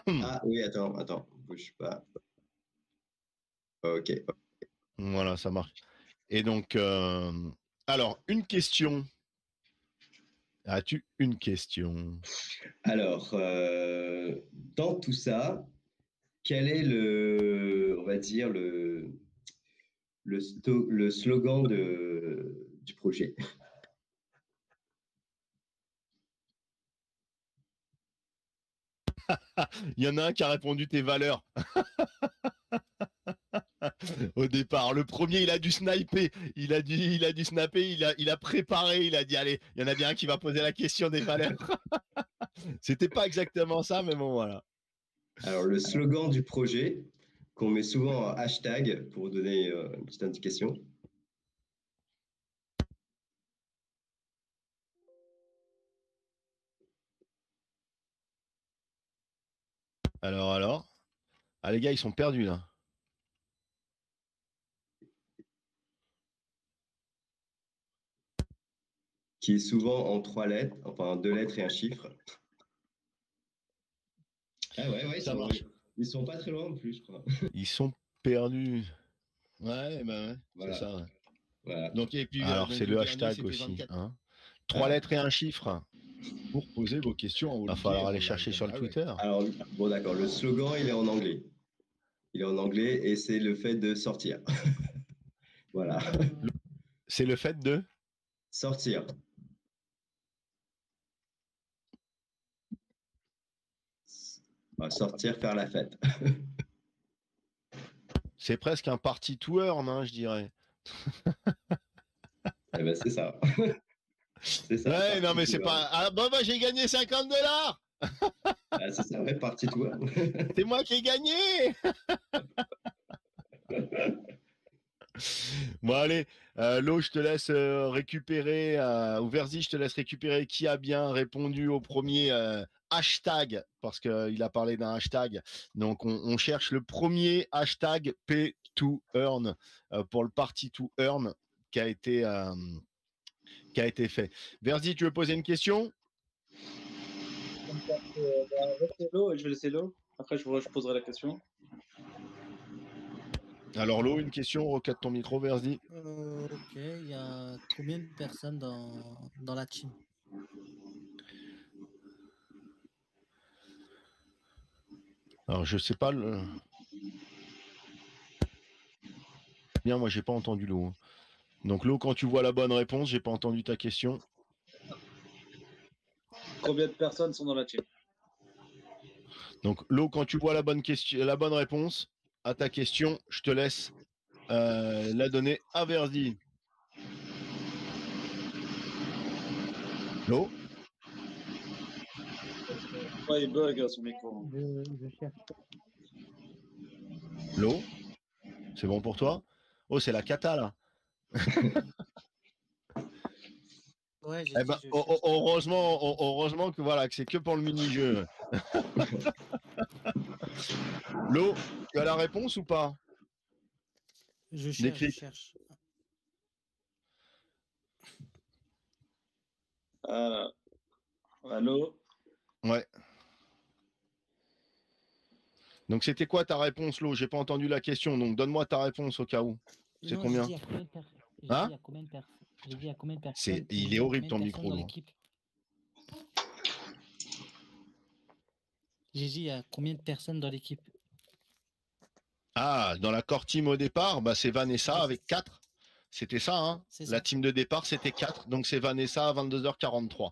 Ah oui, attends, bouge pas. Ok. Voilà, ça marche. Et donc, alors, une question. As-tu une question? Alors, dans tout ça, quel est on va dire, le slogan du projet? Il y en a un qui a répondu tes valeurs. Au départ, le premier, il a dû sniper, il a dû snapper, il a préparé, il a dit allez, il y en a bien un qui va poser la question des valeurs. C'était pas exactement ça, mais bon, voilà. Alors, le slogan du projet, qu'on met souvent en hashtag pour donner une petite indication. Alors. Ah, les gars, ils sont perdus, là. Qui est souvent en 3 lettres, enfin 2 lettres et un chiffre. Ah ouais, ça marche. Ils sont pas très loin en plus, je crois. Ils sont perdus. Ouais, voilà. C'est ça. Ouais. Voilà. Donc, et puis, alors, c'est le hashtag aussi. 3 lettres et un chiffre pour poser vos questions. Il va falloir aller chercher sur le Twitter. Alors, bon, d'accord. Le slogan, il est en anglais. Il est en anglais et c'est le fait de sortir. Voilà. C'est le fait de sortir. Sortir, faire la fête. C'est presque un party to earn, hein, je dirais. Eh ben, c'est ça. C'est ça. Ouais, non, mais c'est pas. Ah, bah, j'ai gagné 50 $. Ah, c'est ça, ouais, party to earn. C'est moi qui ai gagné. Bon, allez, Lo, je te laisse récupérer, ou Verzi, je te laisse récupérer qui a bien répondu au premier hashtag, parce qu'il a parlé d'un hashtag. Donc, on cherche le premier hashtag P2Earn pour le party to earn qui a été fait. Verzi, tu veux poser une question? Je vais laisser Lo. Après, je poserai la question. Alors, Lo, une question, recadre ton micro, Verzi. Ok, il y a combien de personnes dans la team? Alors, je sais pas Bien, moi, j'ai pas entendu Lo. Donc, Lo, quand tu vois la bonne réponse, j'ai pas entendu ta question. Combien de personnes sont dans la team? Donc, Lo, quand tu vois la bonne réponse à ta question, je te laisse la donner à Verdi. Lo? Ouais, il bug son micro. Je cherche. Lo? C'est bon pour toi? Oh, c'est la cata, là. Ouais, j'ai Eh dit, ben, je cherche. heureusement que voilà, que c'est que pour le mini-jeu. Lo, tu as la réponse ou pas? Je cherche, je Décrypte. cherche. Allô? Ouais. Donc c'était quoi ta réponse, Lo? J'ai pas entendu la question, donc donne-moi ta réponse au cas où. C'est Non, combien? j'ai dit à combien de personnes. J'ai Hein? dit à combien de personnes. J'ai dit à combien de C'est, personnes. J'ai il dit est à horrible combien de ton personnes micro, dans Lo. l'équipe. J'ai dit à combien de personnes dans l'équipe. Ah, dans la core team au départ, bah c'est Vanessa avec 4. C'était ça, hein? C'est La ça. team de départ, c'était 4. Donc c'est Vanessa à 22h43.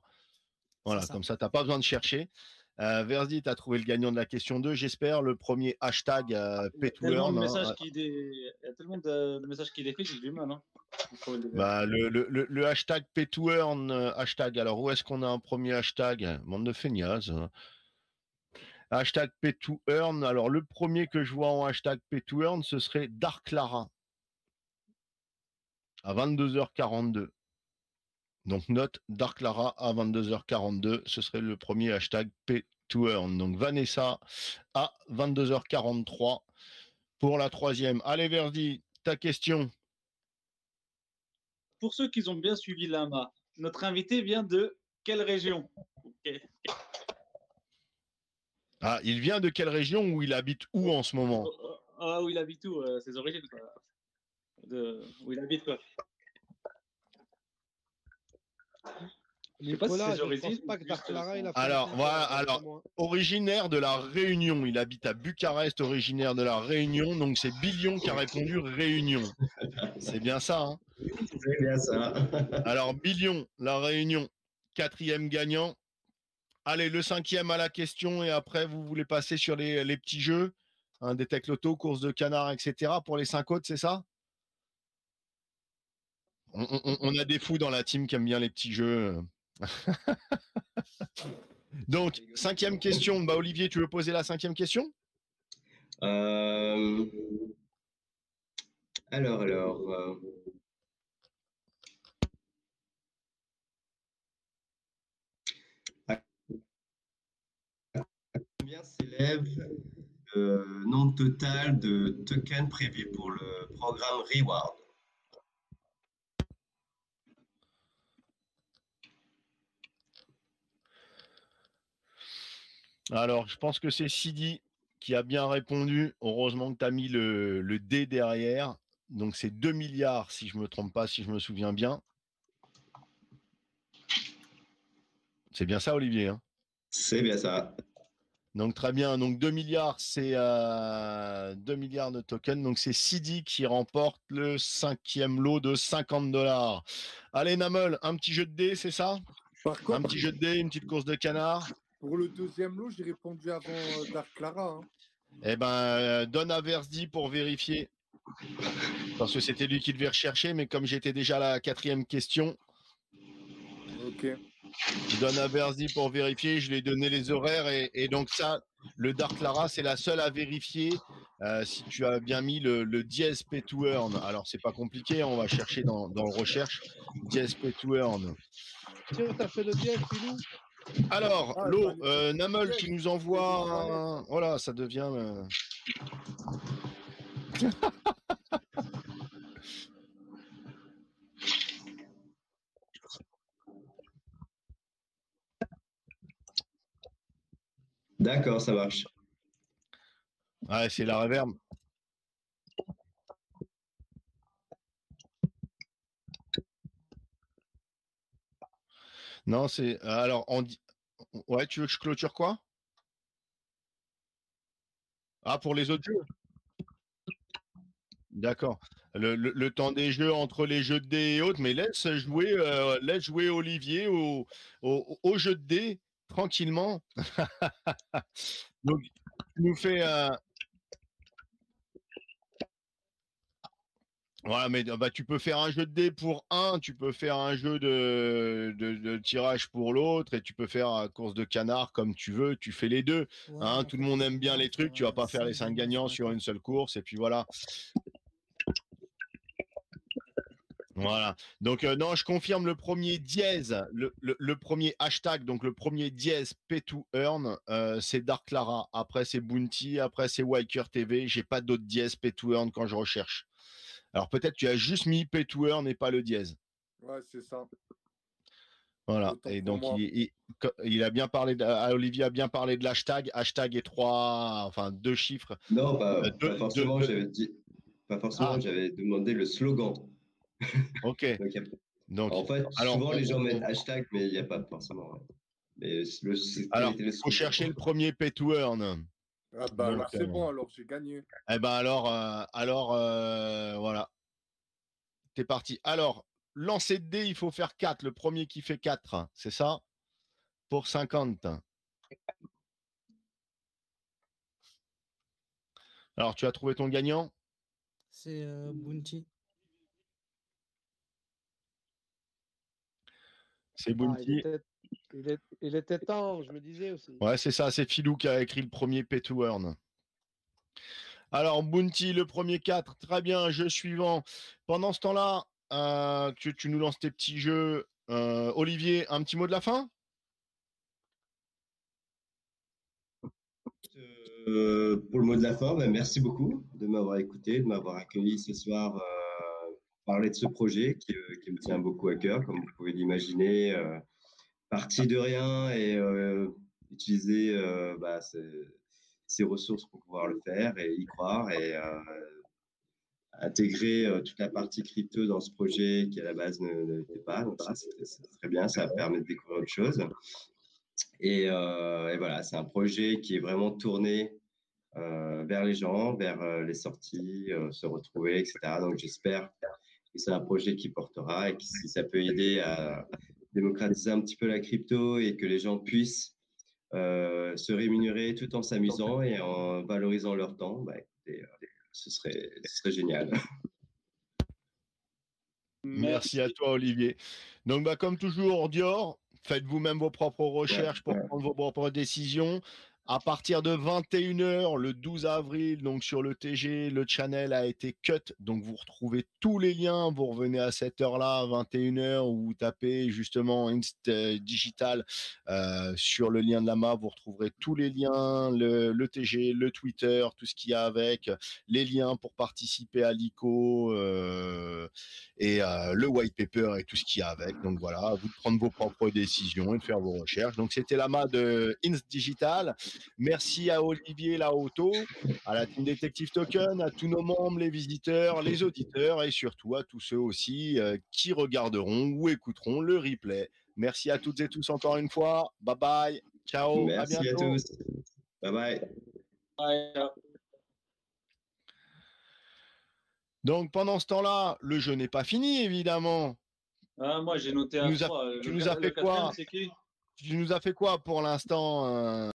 Voilà, C'est ça. comme ça, tu n'as pas besoin de chercher. Verdi, tu as trouvé le gagnant de la question 2, j'espère. Le premier hashtag Il y a Pay2Earn. tellement de messages il y a tellement de messages qui défilent, j'ai du mal. Hein. Bah, le hashtag Pay2Earn, hashtag. Alors, où est-ce qu'on a un premier hashtag? Bande de feignasses. Hashtag Pay2Earn. Alors, le premier que je vois en hashtag Pay2Earn, ce serait Dark Lara. À 22h42. Donc, note Dark Lara à 22h42. Ce serait le premier hashtag Pay2Earn. Donc, Vanessa à 22h43 pour la troisième. Allez, Verdi, ta question. Pour ceux qui ont bien suivi l'AMA, notre invité vient de quelle région? Okay. Ah, il vient de quelle région ou il habite où en ce moment? Ah, où il habite où? Ses origines, quoi. Où il habite, quoi. Je sais pas si Nicolas, ses je origines. pense pas que Dark Lara, il a fait Alors, le voilà, compte, alors, moi. originaire de la Réunion. Il habite à Bucarest, originaire de la Réunion. Donc, c'est Billion qui a répondu Réunion. C'est bien ça, hein? C'est bien ça. Alors, Billion, la Réunion, quatrième gagnant. Allez, le cinquième à la question et après, vous voulez passer sur les petits jeux, hein, des tech loto, courses de canard, etc. pour les 5 autres, c'est ça? On a des fous dans la team qui aiment bien les petits jeux. Donc, cinquième question. Bah, Olivier, tu veux poser la cinquième question? Alors. Combien s'élève le nombre total de tokens prévus pour le programme Reward? Alors, je pense que c'est Sidi qui a bien répondu. Heureusement que tu as mis le D derrière. Donc, c'est 2 milliards, si je ne me trompe pas, si je me souviens bien. C'est bien ça, Olivier, hein? C'est bien ça. Donc, très bien. Donc, 2 milliards, c'est 2 milliards de tokens. Donc, c'est Sidi qui remporte le cinquième lot de $50. Allez, Namel, un petit jeu de dés, c'est ça? Par contre, un petit jeu de dés, une petite course de canard. Pour le deuxième lot, j'ai répondu avant Dark Clara. Hein. Eh ben, donne à Verdi pour vérifier. Parce que c'était lui qui devait rechercher, mais comme j'étais déjà à la quatrième question. Ok. Je donne à Verdi pour vérifier. Je lui ai donné les horaires. Et donc, ça, le Dark Clara, c'est la seule à vérifier. Si tu as bien mis le dièse Pay2Earn. Alors, c'est pas compliqué. On va chercher dans le recherche. Dièse Pay2Earn. Tiens, t'as fait le dièse, Pilou? Alors, Namel qui nous envoie. Voilà, ça devient. D'accord, ça marche. Ouais, c'est la reverb. Non, c'est. Alors, on dit. Ouais, tu veux que je clôture quoi? Ah, pour les autres jeux? D'accord. Le temps des jeux entre les jeux de dés et autres, mais laisse jouer Olivier au jeu de dés tranquillement. Donc, tu nous fais un. Voilà, mais bah, tu peux faire un jeu de dés pour un, tu peux faire un jeu de tirage pour l'autre, et tu peux faire une course de canard comme tu veux, tu fais les deux. Ouais, Hein, tout le monde aime bien les trucs, tu vas pas faire les 5 gagnants sur une seule course, et puis voilà. Voilà. Donc, non, je confirme le premier dièse, le premier hashtag, donc le premier dièse pay to earn, c'est Dark Clara. Après, c'est Bounty. Après, c'est Wiker TV. J'ai pas d'autres dièse pay to earn quand je recherche. Alors, peut-être tu as juste mis pay to earn et pas le dièse. Ouais, c'est ça. Voilà. Autant Et pour donc, moi. il a bien parlé, Olivier a bien parlé de l'hashtag. Hashtag et deux chiffres. Non, Deux- pas forcément, deux- j'avais dit, pas forcément, Ah, j'avais demandé le slogan. ok. Donc, Donc, en fait, alors, souvent les gens mettent hashtag, mais il n'y a pas forcément. Ouais. Mais quel alors, était le faut slogan? chercher le premier pay to earn. Ah bah Donc, alors c'est bon, alors j'ai gagné. eh ben voilà, t'es parti. Alors, lancer de dés, il faut faire 4. Le premier qui fait 4, c'est ça? Pour 50. Alors, tu as trouvé ton gagnant? C'est Bounty. C'est Ah, Bounty. il était temps, je me disais aussi. Ouais, c'est ça, c'est Philou qui a écrit le premier pay to earn. Alors, Bounty, le premier 4, très bien, jeu suivant. Pendant ce temps-là, que tu nous lances tes petits jeux, Olivier, un petit mot de la fin? Pour le mot de la fin, ben, merci beaucoup de m'avoir écouté, de m'avoir accueilli ce soir, parler de ce projet qui me tient beaucoup à cœur, comme vous pouvez l'imaginer, parti de rien et utiliser ces ressources pour pouvoir le faire et y croire et intégrer toute la partie crypto dans ce projet qui à la base n'était pas. Donc c'est très bien, ça permet de découvrir autre chose. Et voilà, c'est un projet qui est vraiment tourné vers les gens, vers les sorties, se retrouver, etc. Donc j'espère que c'est un projet qui portera et que si ça peut aider à démocratiser un petit peu la crypto et que les gens puissent se rémunérer tout en s'amusant et en valorisant leur temps, bah, écoutez, ce serait génial. Merci à toi, Olivier. Donc, bah, comme toujours, Dior, faites vous-même vos propres recherches pour prendre vos propres décisions. À partir de 21h, le 12 avril, donc sur le TG, le channel a été cut. Donc, vous retrouvez tous les liens. Vous revenez à cette heure-là, 21h, où vous tapez justement Inst Digital sur le lien de la map. Vous retrouverez tous les liens, le TG, le Twitter, tout ce qu'il y a avec, les liens pour participer à l'ICO et le white paper et tout ce qu'il y a avec. Donc, voilà, à vous de prendre vos propres décisions et de faire vos recherches. Donc, c'était la map de Inst Digital. Merci à Olivier Laauto, à la team Détective Token, à tous nos membres, les visiteurs, les auditeurs et surtout à tous ceux aussi qui regarderont ou écouteront le replay. Merci à toutes et tous encore une fois. Bye bye. Ciao. Merci à bientôt. À tous. Bye bye. Bye. Donc pendant ce temps-là, le jeu n'est pas fini évidemment. Ah, moi j'ai noté à 3. Tu nous as fait quoi? Tu nous as fait quoi pour l'instant